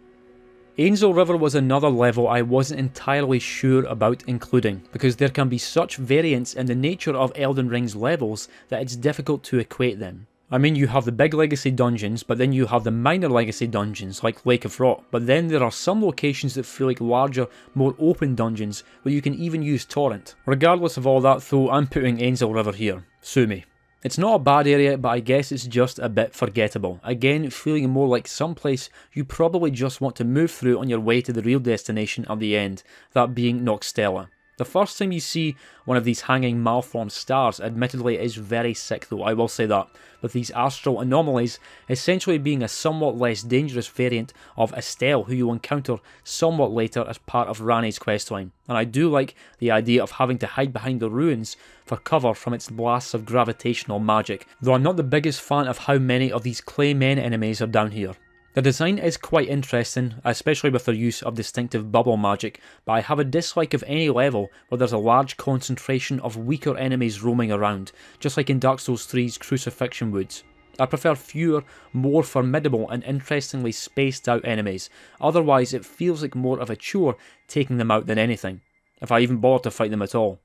Angel River was another level I wasn't entirely sure about including, because there can be such variance in the nature of Elden Ring's levels that it's difficult to equate them. I mean, you have the big legacy dungeons, but then you have the minor legacy dungeons like Lake of Rot, but then there are some locations that feel like larger, more open dungeons where you can even use Torrent. Regardless of all that though, I'm putting Angel River here. Sue me. It's not a bad area, but I guess it's just a bit forgettable. Again, feeling more like someplace you probably just want to move through on your way to the real destination at the end, that being Noxtella. The first time you see one of these hanging malformed stars admittedly is very sick though, I will say that, with these astral anomalies essentially being a somewhat less dangerous variant of Estelle who you'll encounter somewhat later as part of Ranni's questline, and I do like the idea of having to hide behind the ruins for cover from its blasts of gravitational magic, though I'm not the biggest fan of how many of these clay men enemies are down here. The design is quite interesting, especially with their use of distinctive bubble magic, but I have a dislike of any level where there's a large concentration of weaker enemies roaming around, just like in Dark Souls 3's Crucifixion Woods. I prefer fewer, more formidable and interestingly spaced out enemies, otherwise it feels like more of a chore taking them out than anything, if I even bother to fight them at all.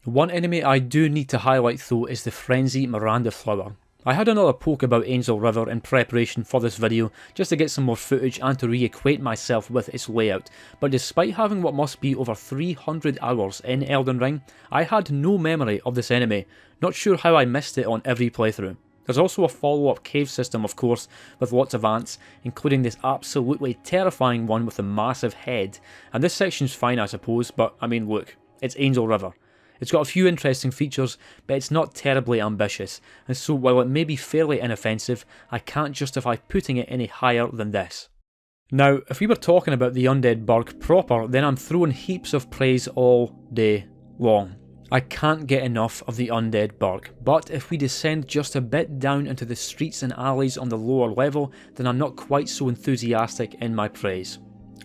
One enemy I do need to highlight though is the Frenzy Miranda Flower. I had another poke about Angel River in preparation for this video, just to get some more footage and to reacquaint myself with its layout, but despite having what must be over 300 hours in Elden Ring, I had no memory of this enemy, not sure how I missed it on every playthrough. There's also a follow-up cave system of course, with lots of ants, including this absolutely terrifying one with a massive head, and this section's fine I suppose, but I mean look, it's Angel River. It's got a few interesting features, but it's not terribly ambitious, and so while it may be fairly inoffensive, I can't justify putting it any higher than this. Now, if we were talking about the Undead Burg proper, then I'm throwing heaps of praise all day long. I can't get enough of the Undead Burg, but if we descend just a bit down into the streets and alleys on the lower level, then I'm not quite so enthusiastic in my praise.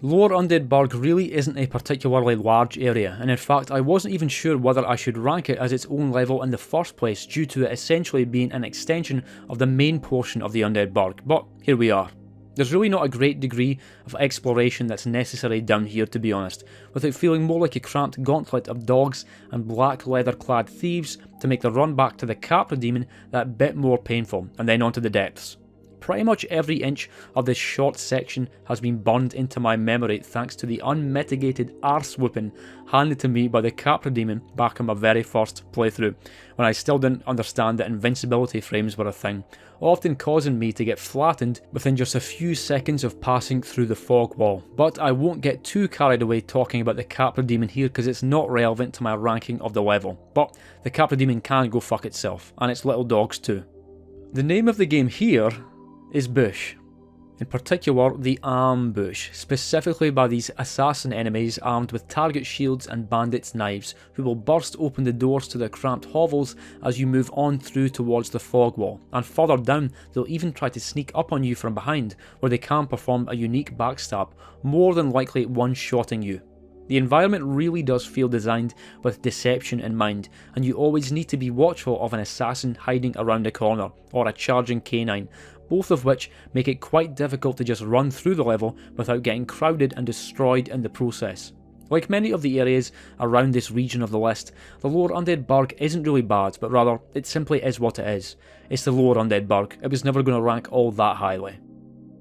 Lower Undead Burg really isn't a particularly large area, and in fact I wasn't even sure whether I should rank it as its own level in the first place due to it essentially being an extension of the main portion of the Undead Burg, but here we are. There's really not a great degree of exploration that's necessary down here to be honest, with it feeling more like a cramped gauntlet of dogs and black leather clad thieves to make the run back to the Capra demon that bit more painful, and then onto the depths. Pretty much every inch of this short section has been burned into my memory thanks to the unmitigated arse whooping handed to me by the Capra demon back on my very first playthrough, when I still didn't understand that invincibility frames were a thing, often causing me to get flattened within just a few seconds of passing through the fog wall. But I won't get too carried away talking about the Capra demon here because it's not relevant to my ranking of the level, but the Capra demon can go fuck itself, and its little dogs too. The name of the game here is Bush. In particular, the ambush, specifically by these assassin enemies armed with target shields and bandits' knives, who will burst open the doors to their cramped hovels as you move on through towards the fog wall, and further down they'll even try to sneak up on you from behind, where they can perform a unique backstab, more than likely one-shotting you. The environment really does feel designed with deception in mind, and you always need to be watchful of an assassin hiding around a corner, or a charging canine, both of which make it quite difficult to just run through the level without getting crowded and destroyed in the process. Like many of the areas around this region of the list, the lower Undead Burg isn't really bad, but rather, it simply is what it is. It's the lower Undead Burg, it was never going to rank all that highly.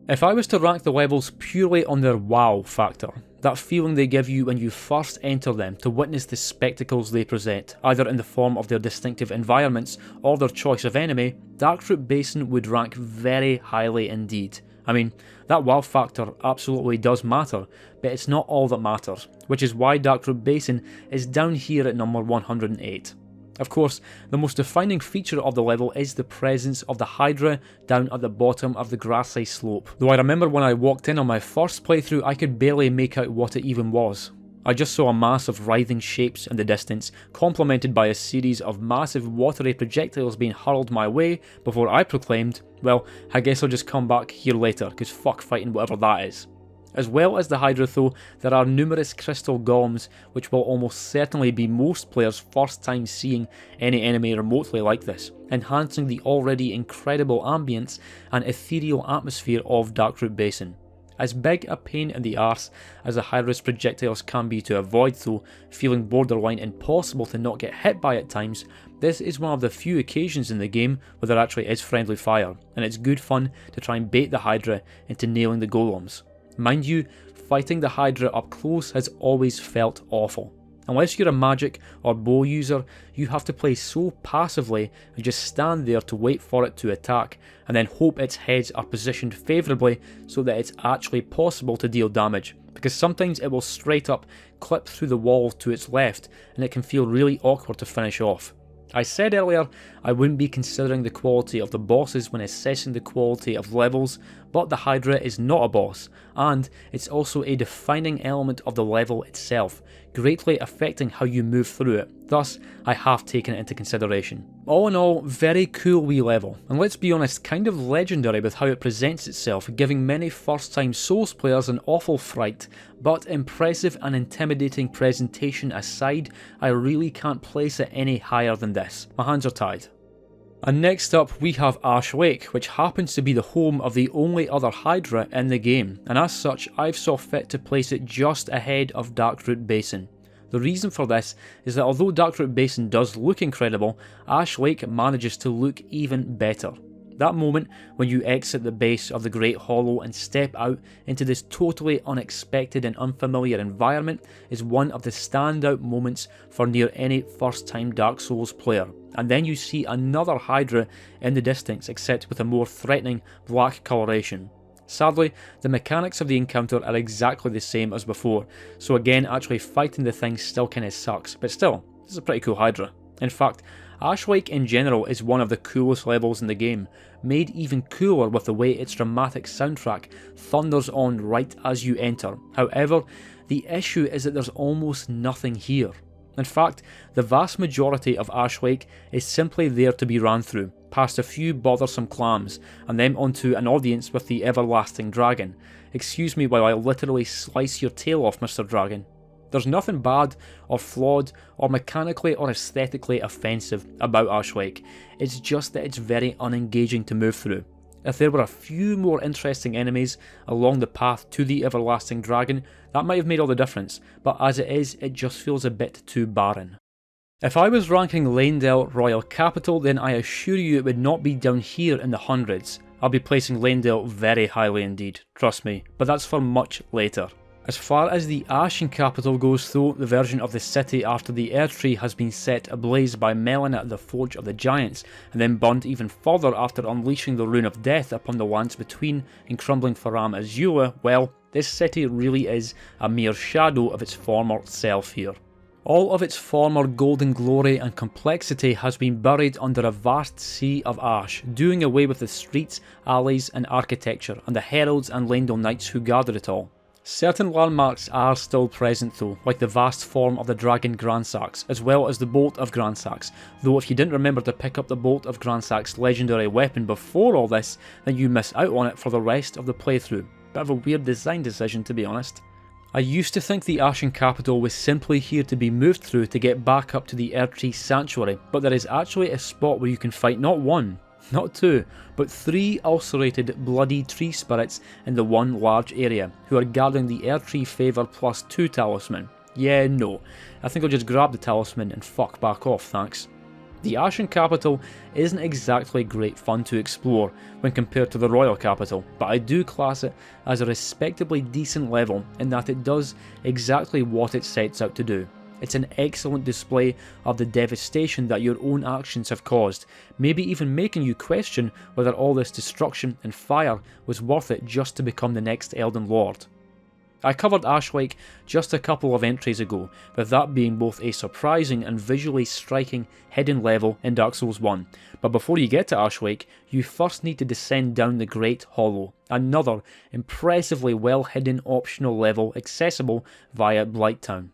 If I was to rank the levels purely on their wow factor, that feeling they give you when you first enter them to witness the spectacles they present, either in the form of their distinctive environments or their choice of enemy, Darkroot Basin would rank very highly indeed. I mean, that wow factor absolutely does matter, but it's not all that matters, which is why Darkroot Basin is down here at number 108. Of course, the most defining feature of the level is the presence of the Hydra down at the bottom of the grassy slope, though I remember when I walked in on my first playthrough I could barely make out what it even was. I just saw a mass of writhing shapes in the distance, complemented by a series of massive watery projectiles being hurled my way before I proclaimed, well, I guess I'll just come back here later, cause fuck fighting whatever that is. As well as the Hydra though, there are numerous crystal golems, which will almost certainly be most players' first time seeing any enemy remotely like this, enhancing the already incredible ambience and ethereal atmosphere of Darkroot Basin. As big a pain in the arse as the Hydra's projectiles can be to avoid though, feeling borderline impossible to not get hit by at times, this is one of the few occasions in the game where there actually is friendly fire, and it's good fun to try and bait the Hydra into nailing the golems. Mind you, fighting the Hydra up close has always felt awful. Unless you're a magic or bow user, you have to play so passively and just stand there to wait for it to attack, and then hope its heads are positioned favourably so that it's actually possible to deal damage, because sometimes it will straight up clip through the wall to its left and it can feel really awkward to finish off. I said earlier I wouldn't be considering the quality of the bosses when assessing the quality of levels, but the Hydra is not a boss, and it's also a defining element of the level itself, greatly affecting how you move through it, thus I have taken it into consideration. All in all, very cool wee level, and let's be honest, kind of legendary with how it presents itself, giving many first time Souls players an awful fright, but impressive and intimidating presentation aside, I really can't place it any higher than this. My hands are tied. And next up we have Ash Lake, which happens to be the home of the only other Hydra in the game, and as such I've saw fit to place it just ahead of Darkroot Basin. The reason for this is that although Darkroot Basin does look incredible, Ash Lake manages to look even better. That moment when you exit the base of the Great Hollow and step out into this totally unexpected and unfamiliar environment is one of the standout moments for near any first time Dark Souls player. And then you see another Hydra in the distance, except with a more threatening black coloration. Sadly, the mechanics of the encounter are exactly the same as before, so again actually fighting the thing still kinda sucks, but still, this is a pretty cool Hydra. In fact, Ash Lake in general is one of the coolest levels in the game, made even cooler with the way its dramatic soundtrack thunders on right as you enter. However, the issue is that there's almost nothing here. In fact, the vast majority of Ash Lake is simply there to be ran through, past a few bothersome clams, and then onto an audience with the everlasting dragon. Excuse me while I literally slice your tail off, Mr. Dragon. There's nothing bad, or flawed, or mechanically or aesthetically offensive about Ash Lake, it's just that it's very unengaging to move through. If there were a few more interesting enemies along the path to the everlasting dragon, that might have made all the difference, but as it is, it just feels a bit too barren. If I was ranking Leyndell Royal Capital, then I assure you it would not be down here in the hundreds. I'll be placing Leyndell very highly indeed, trust me, but that's for much later. As far as the Ashen Capital goes though, the version of the city after the Erdtree has been set ablaze by Melina, the Forge of the Giants, and then burned even further after unleashing the Rune of Death upon the lands between in crumbling Faram Azula, well, this city really is a mere shadow of its former self here. All of its former golden glory and complexity has been buried under a vast sea of ash, doing away with the streets, alleys and architecture, and the heralds and Leyndell knights who guarded it all. Certain landmarks are still present though, like the vast form of the Dragon Gransax, as well as the Bolt of Gransax, though if you didn't remember to pick up the Bolt of Gransax's legendary weapon before all this, then you miss out on it for the rest of the playthrough. Bit of a weird design decision to be honest. I used to think the Ashen Capital was simply here to be moved through to get back up to the Erdtree Sanctuary, but there is actually a spot where you can fight not one, not two, but three ulcerated bloody tree spirits in the one large area, who are guarding the Erdtree Favour +2 talisman. Yeah, no. I think I'll just grab the talisman and fuck back off, thanks. The Ashen Capital isn't exactly great fun to explore when compared to the Royal Capital, but I do class it as a respectably decent level in that it does exactly what it sets out to do. It's an excellent display of the devastation that your own actions have caused, maybe even making you question whether all this destruction and fire was worth it just to become the next Elden Lord. I covered Ashlyke just a couple of entries ago, with that being both a surprising and visually striking hidden level in Dark Souls 1, but before you get to Ashlyke, you first need to descend down the Great Hollow, another impressively well hidden optional level accessible via Blighttown.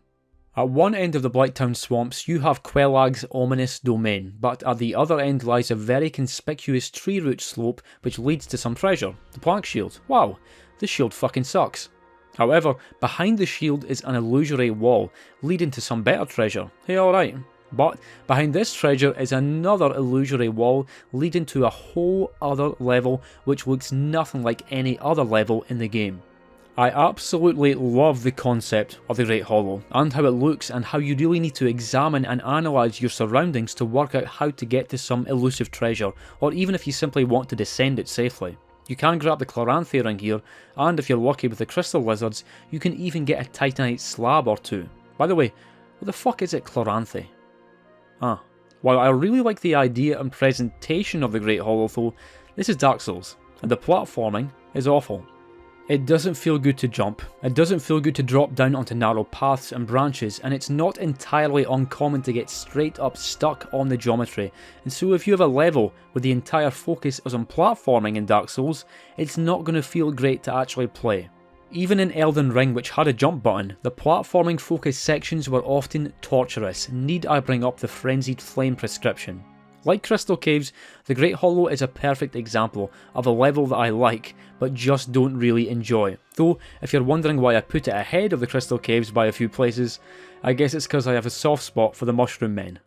At one end of the Blighttown swamps you have Quelaag's ominous domain, but at the other end lies a very conspicuous tree root slope which leads to some treasure, the Plank Shield. Wow, this shield fucking sucks. However, behind the shield is an illusory wall, leading to some better treasure. Hey, alright. But behind this treasure is another illusory wall, leading to a whole other level which looks nothing like any other level in the game. I absolutely love the concept of the Great Hollow, and how it looks, and how you really need to examine and analyse your surroundings to work out how to get to some elusive treasure, or even if you simply want to descend it safely. You can grab the Chloranthe ring here, and if you're lucky with the crystal lizards, you can even get a titanite slab or two. By the way, what the fuck is it Chloranthe? While I really like the idea and presentation of the Great Hollow though, this is Dark Souls, and the platforming is awful. It doesn't feel good to jump, it doesn't feel good to drop down onto narrow paths and branches, and it's not entirely uncommon to get straight up stuck on the geometry, and so if you have a level where the entire focus is on platforming in Dark Souls, it's not going to feel great to actually play. Even in Elden Ring, which had a jump button, the platforming focused sections were often torturous. Need I bring up the Frenzied Flame prescription? Like Crystal Caves, the Great Hollow is a perfect example of a level that I like, but just don't really enjoy. Though, if you're wondering why I put it ahead of the Crystal Caves by a few places, I guess it's because I have a soft spot for the Mushroom Men.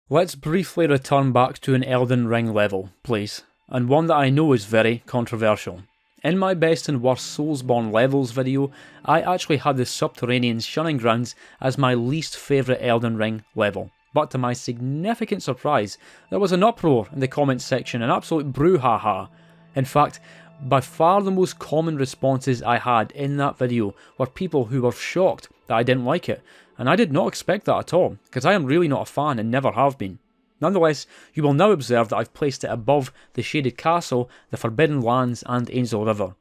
Let's briefly return back to an Elden Ring level, please, and one that I know is very controversial. In my best and worst Soulsborne levels video, I actually had the Subterranean Shunning Grounds as my least favourite Elden Ring level. But to my significant surprise, there was an uproar in the comments section, an absolute brouhaha. In fact, by far the most common responses I had in that video were people who were shocked that I didn't like it, and I did not expect that at all, because I am really not a fan and never have been. Nonetheless, you will now observe that I've placed it above the Shaded Castle, the Forbidden Lands and Angel River.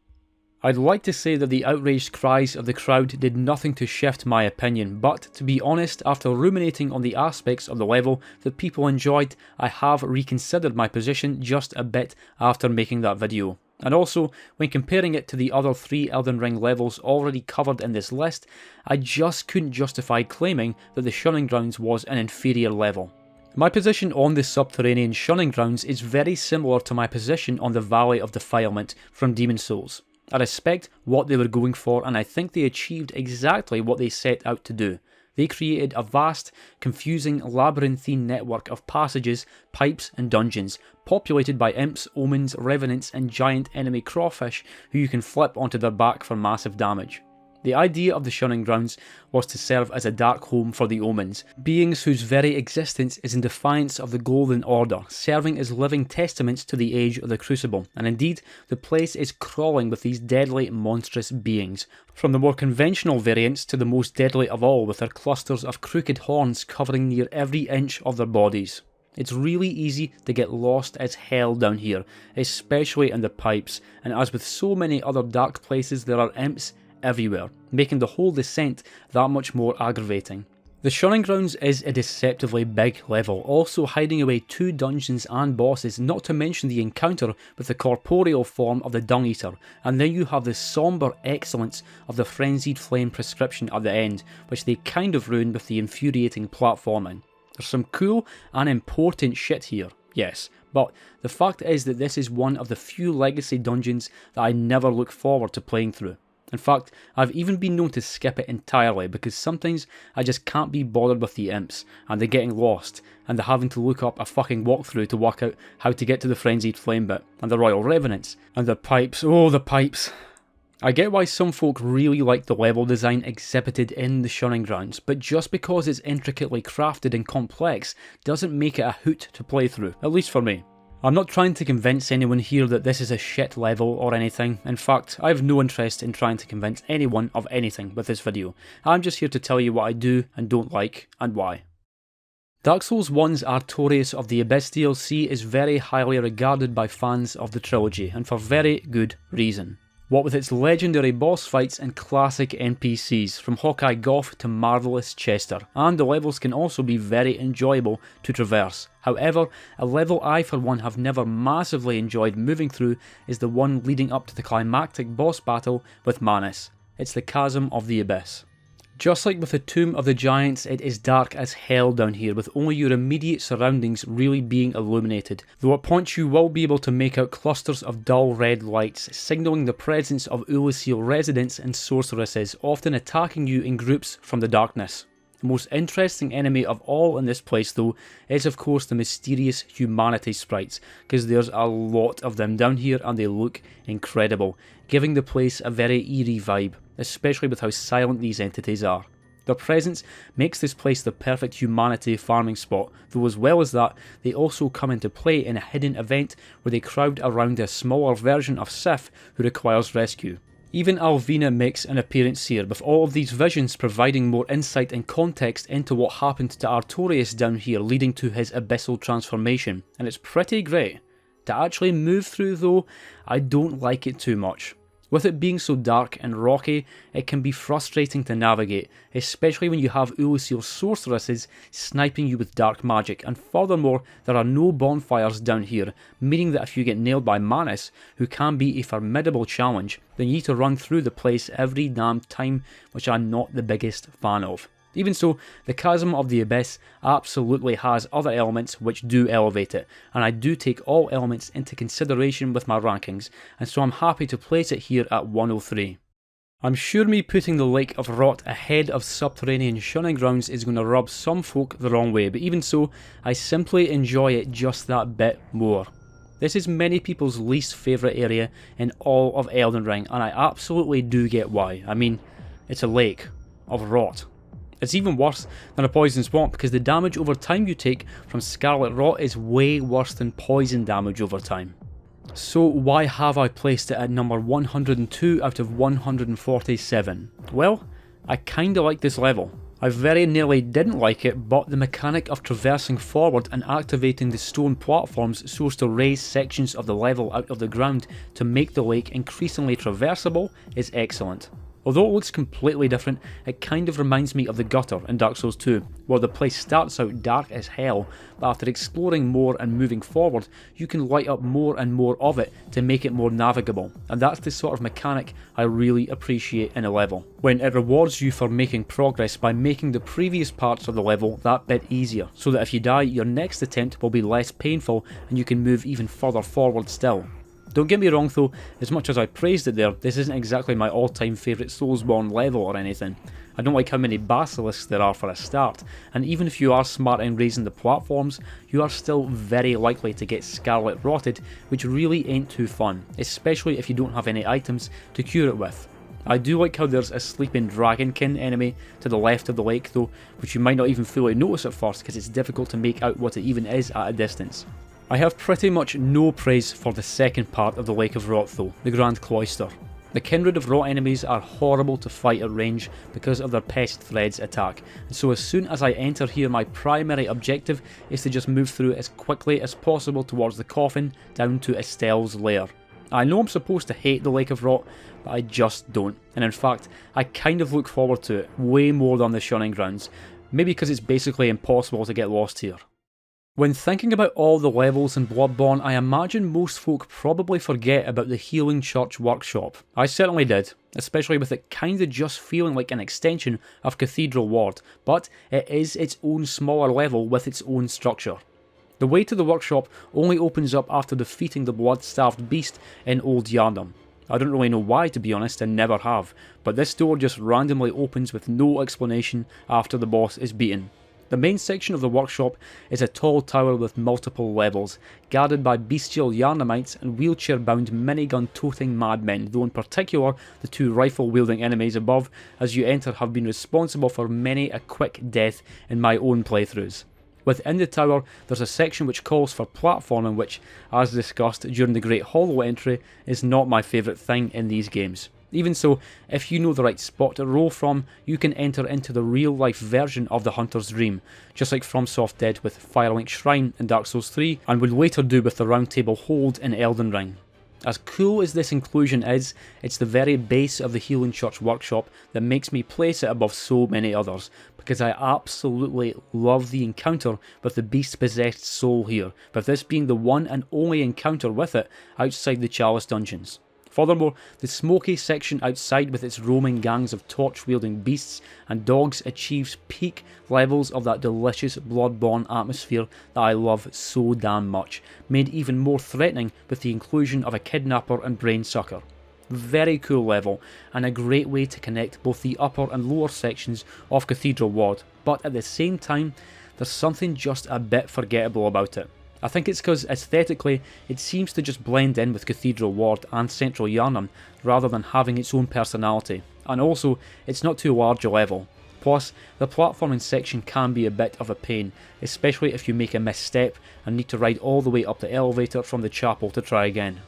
I'd like to say that the outraged cries of the crowd did nothing to shift my opinion, but to be honest, after ruminating on the aspects of the level that people enjoyed, I have reconsidered my position just a bit after making that video. And also, when comparing it to the other 3 Elden Ring levels already covered in this list, I just couldn't justify claiming that the Shunning Grounds was an inferior level. My position on the Subterranean Shunning Grounds is very similar to my position on the Valley of Defilement from Demon's Souls. I respect what they were going for, and I think they achieved exactly what they set out to do. They created a vast, confusing, labyrinthine network of passages, pipes and dungeons, populated by imps, omens, revenants and giant enemy crawfish who you can flip onto their back for massive damage. The idea of the Shunning Grounds was to serve as a dark home for the omens, beings whose very existence is in defiance of the Golden Order, serving as living testaments to the age of the Crucible, and indeed, the place is crawling with these deadly, monstrous beings, from the more conventional variants to the most deadly of all with their clusters of crooked horns covering near every inch of their bodies. It's really easy to get lost as hell down here, especially in the pipes, and as with so many other dark places there are imps everywhere, making the whole descent that much more aggravating. The Shunning Grounds is a deceptively big level, also hiding away 2 dungeons and bosses, not to mention the encounter with the corporeal form of the Dung Eater, and then you have the sombre excellence of the Frenzied Flame prescription at the end, which they kind of ruined with the infuriating platforming. There's some cool and important shit here, yes, but the fact is that this is one of the few legacy dungeons that I never look forward to playing through. In fact, I've even been known to skip it entirely because sometimes I just can't be bothered with the imps, and the getting lost, and the having to look up a fucking walkthrough to work out how to get to the Frenzied Flame bit, and the Royal Revenants, and the pipes, oh the pipes. I get why some folk really like the level design exhibited in the Shunning Grounds, but just because it's intricately crafted and complex doesn't make it a hoot to play through, at least for me. I'm not trying to convince anyone here that this is a shit level or anything. In fact, I have no interest in trying to convince anyone of anything with this video. I'm just here to tell you what I do and don't like, and why. Dark Souls 1's Artorias of the Abyss DLC is very highly regarded by fans of the trilogy, and for very good reason. What with its legendary boss fights and classic NPCs, from Hawkeye Goff to Marvelous Chester, and the levels can also be very enjoyable to traverse. However, a level I for one have never massively enjoyed moving through is the one leading up to the climactic boss battle with Manus. It's the Chasm of the Abyss. Just like with the Tomb of the Giants, it is dark as hell down here, with only your immediate surroundings really being illuminated, though at points you will be able to make out clusters of dull red lights, signalling the presence of Ulusil residents and sorceresses, often attacking you in groups from the darkness. The most interesting enemy of all in this place though is of course the mysterious humanity sprites, because there's a lot of them down here and they look incredible, giving the place a very eerie vibe, especially with how silent these entities are. Their presence makes this place the perfect humanity farming spot, though as well as that, they also come into play in a hidden event where they crowd around a smaller version of Sif who requires rescue. Even Alvina makes an appearance here, with all of these visions providing more insight and context into what happened to Artorias down here, leading to his abyssal transformation, and it's pretty great. To actually move through though, I don't like it too much. With it being so dark and rocky, it can be frustrating to navigate, especially when you have Ulusil sorceresses sniping you with dark magic, and furthermore, there are no bonfires down here, meaning that if you get nailed by Manus, who can be a formidable challenge, then you need to run through the place every damn time, which I'm not the biggest fan of. Even so, the Chasm of the Abyss absolutely has other elements which do elevate it, and I do take all elements into consideration with my rankings, and so I'm happy to place it here at 103. I'm sure me putting the Lake of Rot ahead of Subterranean Shunning Grounds is going to rub some folk the wrong way, but even so, I simply enjoy it just that bit more. This is many people's least favourite area in all of Elden Ring, and I absolutely do get why. I mean, it's a lake of rot. It's even worse than a poison swamp because the damage over time you take from Scarlet Rot is way worse than poison damage over time. So why have I placed it at number 102 out of 147? Well, I kinda like this level. I very nearly didn't like it, but the mechanic of traversing forward and activating the stone platforms so as to raise sections of the level out of the ground to make the lake increasingly traversable is excellent. Although it looks completely different, it kind of reminds me of the gutter in Dark Souls 2, where the place starts out dark as hell, but after exploring more and moving forward, you can light up more and more of it to make it more navigable, and that's the sort of mechanic I really appreciate in a level, when it rewards you for making progress by making the previous parts of the level that bit easier, so that if you die, your next attempt will be less painful and you can move even further forward still. Don't get me wrong though, as much as I praised it there, this isn't exactly my all-time favourite Soulsborne level or anything. I don't like how many basilisks there are for a start, and even if you are smart in raising the platforms, you are still very likely to get Scarlet Rotted, which really ain't too fun, especially if you don't have any items to cure it with. I do like how there's a sleeping dragonkin enemy to the left of the lake though, which you might not even fully notice at first because it's difficult to make out what it even is at a distance. I have pretty much no praise for the second part of the Lake of Rot though, the Grand Cloister. The Kindred of Rot enemies are horrible to fight at range because of their pest threads attack, and so as soon as I enter here my primary objective is to just move through as quickly as possible towards the coffin down to Estelle's lair. I know I'm supposed to hate the Lake of Rot, but I just don't, and in fact I kind of look forward to it way more than the Shunning Grounds, maybe because it's basically impossible to get lost here. When thinking about all the levels in Bloodborne, I imagine most folk probably forget about the Healing Church Workshop. I certainly did, especially with it kinda just feeling like an extension of Cathedral Ward, but it is its own smaller level with its own structure. The way to the workshop only opens up after defeating the blood-starved beast in Old Yharnam. I don't really know why to be honest, and never have, but this door just randomly opens with no explanation after the boss is beaten. The main section of the workshop is a tall tower with multiple levels, guarded by bestial Yarnamites and wheelchair-bound minigun-toting madmen, though in particular the two rifle-wielding enemies above as you enter have been responsible for many a quick death in my own playthroughs. Within the tower, there's a section which calls for platforming which, as discussed during the Great Hollow entry, is not my favourite thing in these games. Even so, if you know the right spot to roll from, you can enter into the real life version of the Hunter's Dream, just like FromSoft did with Firelink Shrine in Dark Souls 3, and would later do with the Round Table Hold in Elden Ring. As cool as this inclusion is, it's the very base of the Healing Church workshop that makes me place it above so many others, because I absolutely love the encounter with the beast-possessed soul here, with this being the one and only encounter with it outside the Chalice dungeons. Furthermore, the smoky section outside with its roaming gangs of torch-wielding beasts and dogs achieves peak levels of that delicious Bloodborne atmosphere that I love so damn much, made even more threatening with the inclusion of a kidnapper and brainsucker. Very cool level, and a great way to connect both the upper and lower sections of Cathedral Ward, but at the same time, there's something just a bit forgettable about it. I think it's because aesthetically it seems to just blend in with Cathedral Ward and Central Yharnam rather than having its own personality, and also it's not too large a level. Plus, the platforming section can be a bit of a pain, especially if you make a misstep and need to ride all the way up the elevator from the chapel to try again.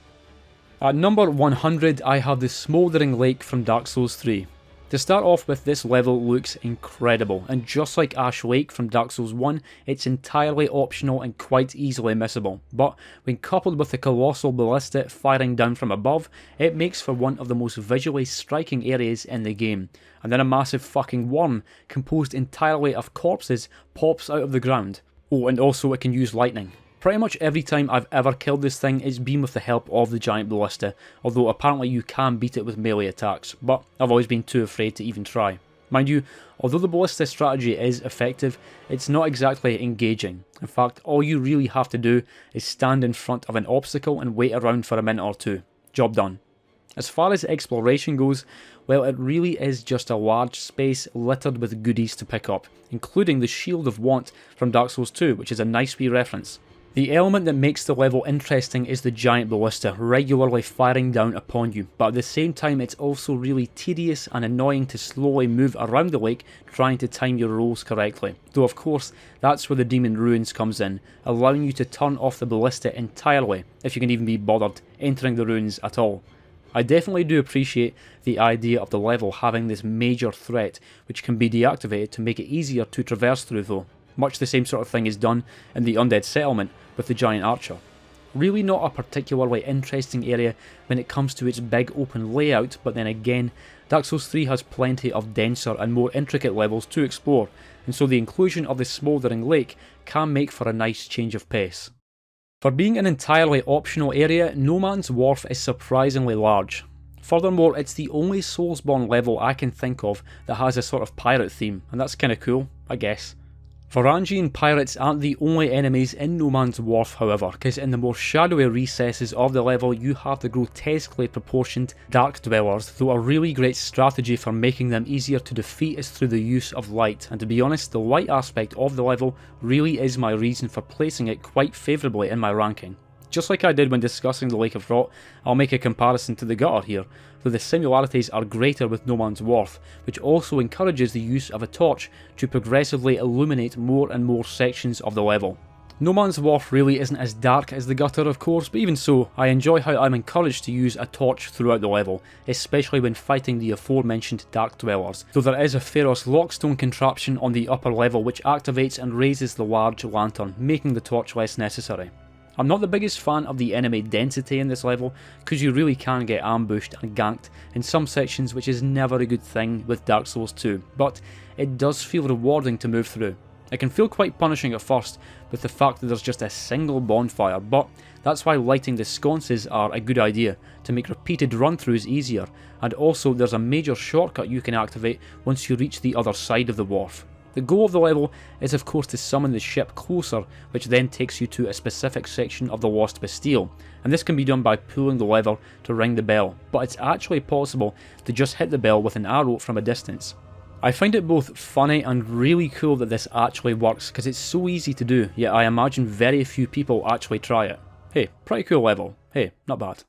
At number 100 I have the Smouldering Lake from Dark Souls 3. To start off with, this level looks incredible, and just like Ash Lake from Dark Souls 1, it's entirely optional and quite easily missable, but when coupled with the colossal ballista firing down from above, it makes for one of the most visually striking areas in the game, and then a massive fucking worm, composed entirely of corpses, pops out of the ground. Oh, and also it can use lightning. Pretty much every time I've ever killed this thing, it's been with the help of the giant ballista, although apparently you can beat it with melee attacks, but I've always been too afraid to even try. Mind you, although the ballista strategy is effective, it's not exactly engaging. In fact, all you really have to do is stand in front of an obstacle and wait around for a minute or two. Job done. As far as exploration goes, well, it really is just a large space littered with goodies to pick up, including the Shield of Want from Dark Souls 2, which is a nice wee reference. The element that makes the level interesting is the giant ballista regularly firing down upon you, but at the same time it's also really tedious and annoying to slowly move around the lake trying to time your rolls correctly. Though of course, that's where the Demon Ruins comes in, allowing you to turn off the ballista entirely, if you can even be bothered entering the ruins at all. I definitely do appreciate the idea of the level having this major threat which can be deactivated to make it easier to traverse through though. Much the same sort of thing is done in the Undead Settlement with the giant archer. Really not a particularly interesting area when it comes to its big open layout, but then again, Dark Souls 3 has plenty of denser and more intricate levels to explore, and so the inclusion of the Smouldering Lake can make for a nice change of pace. For being an entirely optional area, No Man's Wharf is surprisingly large. Furthermore, it's the only Soulsborne level I can think of that has a sort of pirate theme, and that's kinda cool, I guess. Varangian pirates aren't the only enemies in No Man's Wharf however, because in the more shadowy recesses of the level you have the grotesquely proportioned Dark Dwellers, though a really great strategy for making them easier to defeat is through the use of light, and to be honest, the light aspect of the level really is my reason for placing it quite favourably in my ranking. Just like I did when discussing the Lake of Rot, I'll make a comparison to the Gutter here, though the similarities are greater with No Man's Wharf, which also encourages the use of a torch to progressively illuminate more and more sections of the level. No Man's Wharf really isn't as dark as the Gutter of course, but even so, I enjoy how I'm encouraged to use a torch throughout the level, especially when fighting the aforementioned Dark Dwellers, though there is a Pharos Lockstone contraption on the upper level which activates and raises the large lantern, making the torch less necessary. I'm not the biggest fan of the enemy density in this level, because you really can get ambushed and ganked in some sections, which is never a good thing with Dark Souls 2, but it does feel rewarding to move through. It can feel quite punishing at first with the fact that there's just a single bonfire, but that's why lighting the sconces are a good idea, to make repeated run-throughs easier, and also there's a major shortcut you can activate once you reach the other side of the wharf. The goal of the level is of course to summon the ship closer, which then takes you to a specific section of the Lost Bastille, and this can be done by pulling the lever to ring the bell, but it's actually possible to just hit the bell with an arrow from a distance. I find it both funny and really cool that this actually works because it's so easy to do, yet I imagine very few people actually try it. Hey, pretty cool level. Hey, not bad.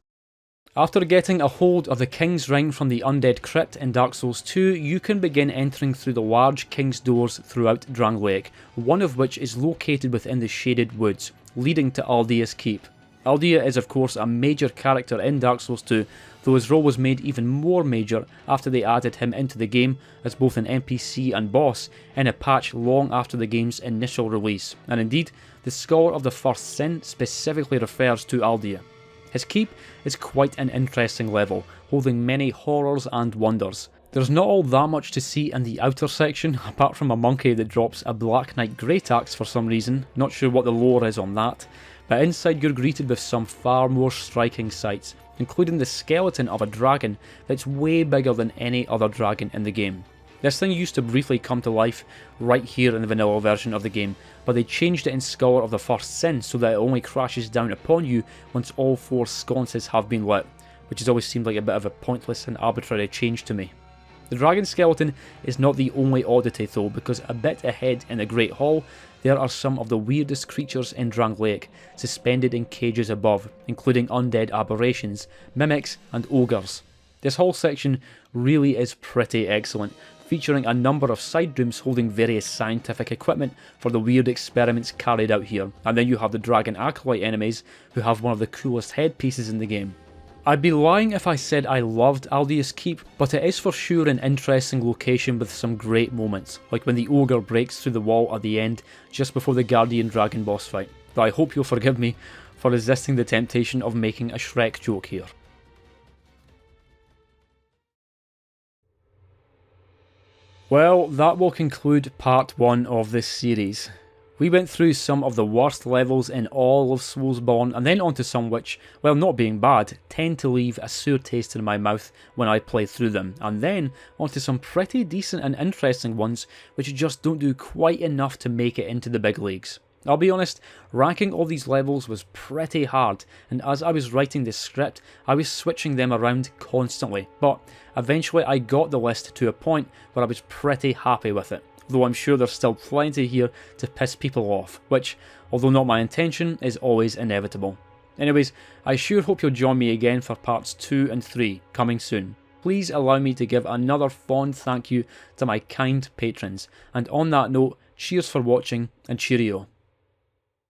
After getting a hold of the King's Ring from the Undead Crypt in Dark Souls 2, you can begin entering through the large King's Doors throughout Drang Lake, one of which is located within the Shaded Woods, leading to Aldea's Keep. Aldea is of course a major character in Dark Souls 2, though his role was made even more major after they added him into the game as both an NPC and boss in a patch long after the game's initial release, and indeed, the Scholar of the First Sin specifically refers to Aldea. His keep is quite an interesting level, holding many horrors and wonders. There's not all that much to see in the outer section, apart from a monkey that drops a Black Knight Great Axe for some reason, not sure what the lore is on that, but inside you're greeted with some far more striking sights, including the skeleton of a dragon that's way bigger than any other dragon in the game. This thing used to briefly come to life right here in the vanilla version of the game, but they changed it in Scholar of the First Sin so that it only crashes down upon you once all 4 sconces have been lit, which has always seemed like a bit of a pointless and arbitrary change to me. The dragon skeleton is not the only oddity though, because a bit ahead in the Great Hall, there are some of the weirdest creatures in Drang Lake, suspended in cages above, including undead aberrations, mimics and ogres. This whole section really is pretty excellent, featuring a number of side rooms holding various scientific equipment for the weird experiments carried out here, and then you have the dragon acolyte enemies who have one of the coolest headpieces in the game. I'd be lying if I said I loved Aldea's Keep, but it is for sure an interesting location with some great moments, like when the ogre breaks through the wall at the end just before the Guardian Dragon boss fight, though I hope you'll forgive me for resisting the temptation of making a Shrek joke here. Well, that will conclude part 1 of this series. We went through some of the worst levels in all of Soulsborne, and then onto some which, while not being bad, tend to leave a sour taste in my mouth when I play through them, and then onto some pretty decent and interesting ones which just don't do quite enough to make it into the big leagues. I'll be honest, ranking all these levels was pretty hard, and as I was writing this script, I was switching them around constantly, but eventually I got the list to a point where I was pretty happy with it. Though I'm sure there's still plenty here to piss people off, which, although not my intention, is always inevitable. Anyways, I sure hope you'll join me again for parts 2 and 3, coming soon. Please allow me to give another fond thank you to my kind patrons, and on that note, cheers for watching and cheerio.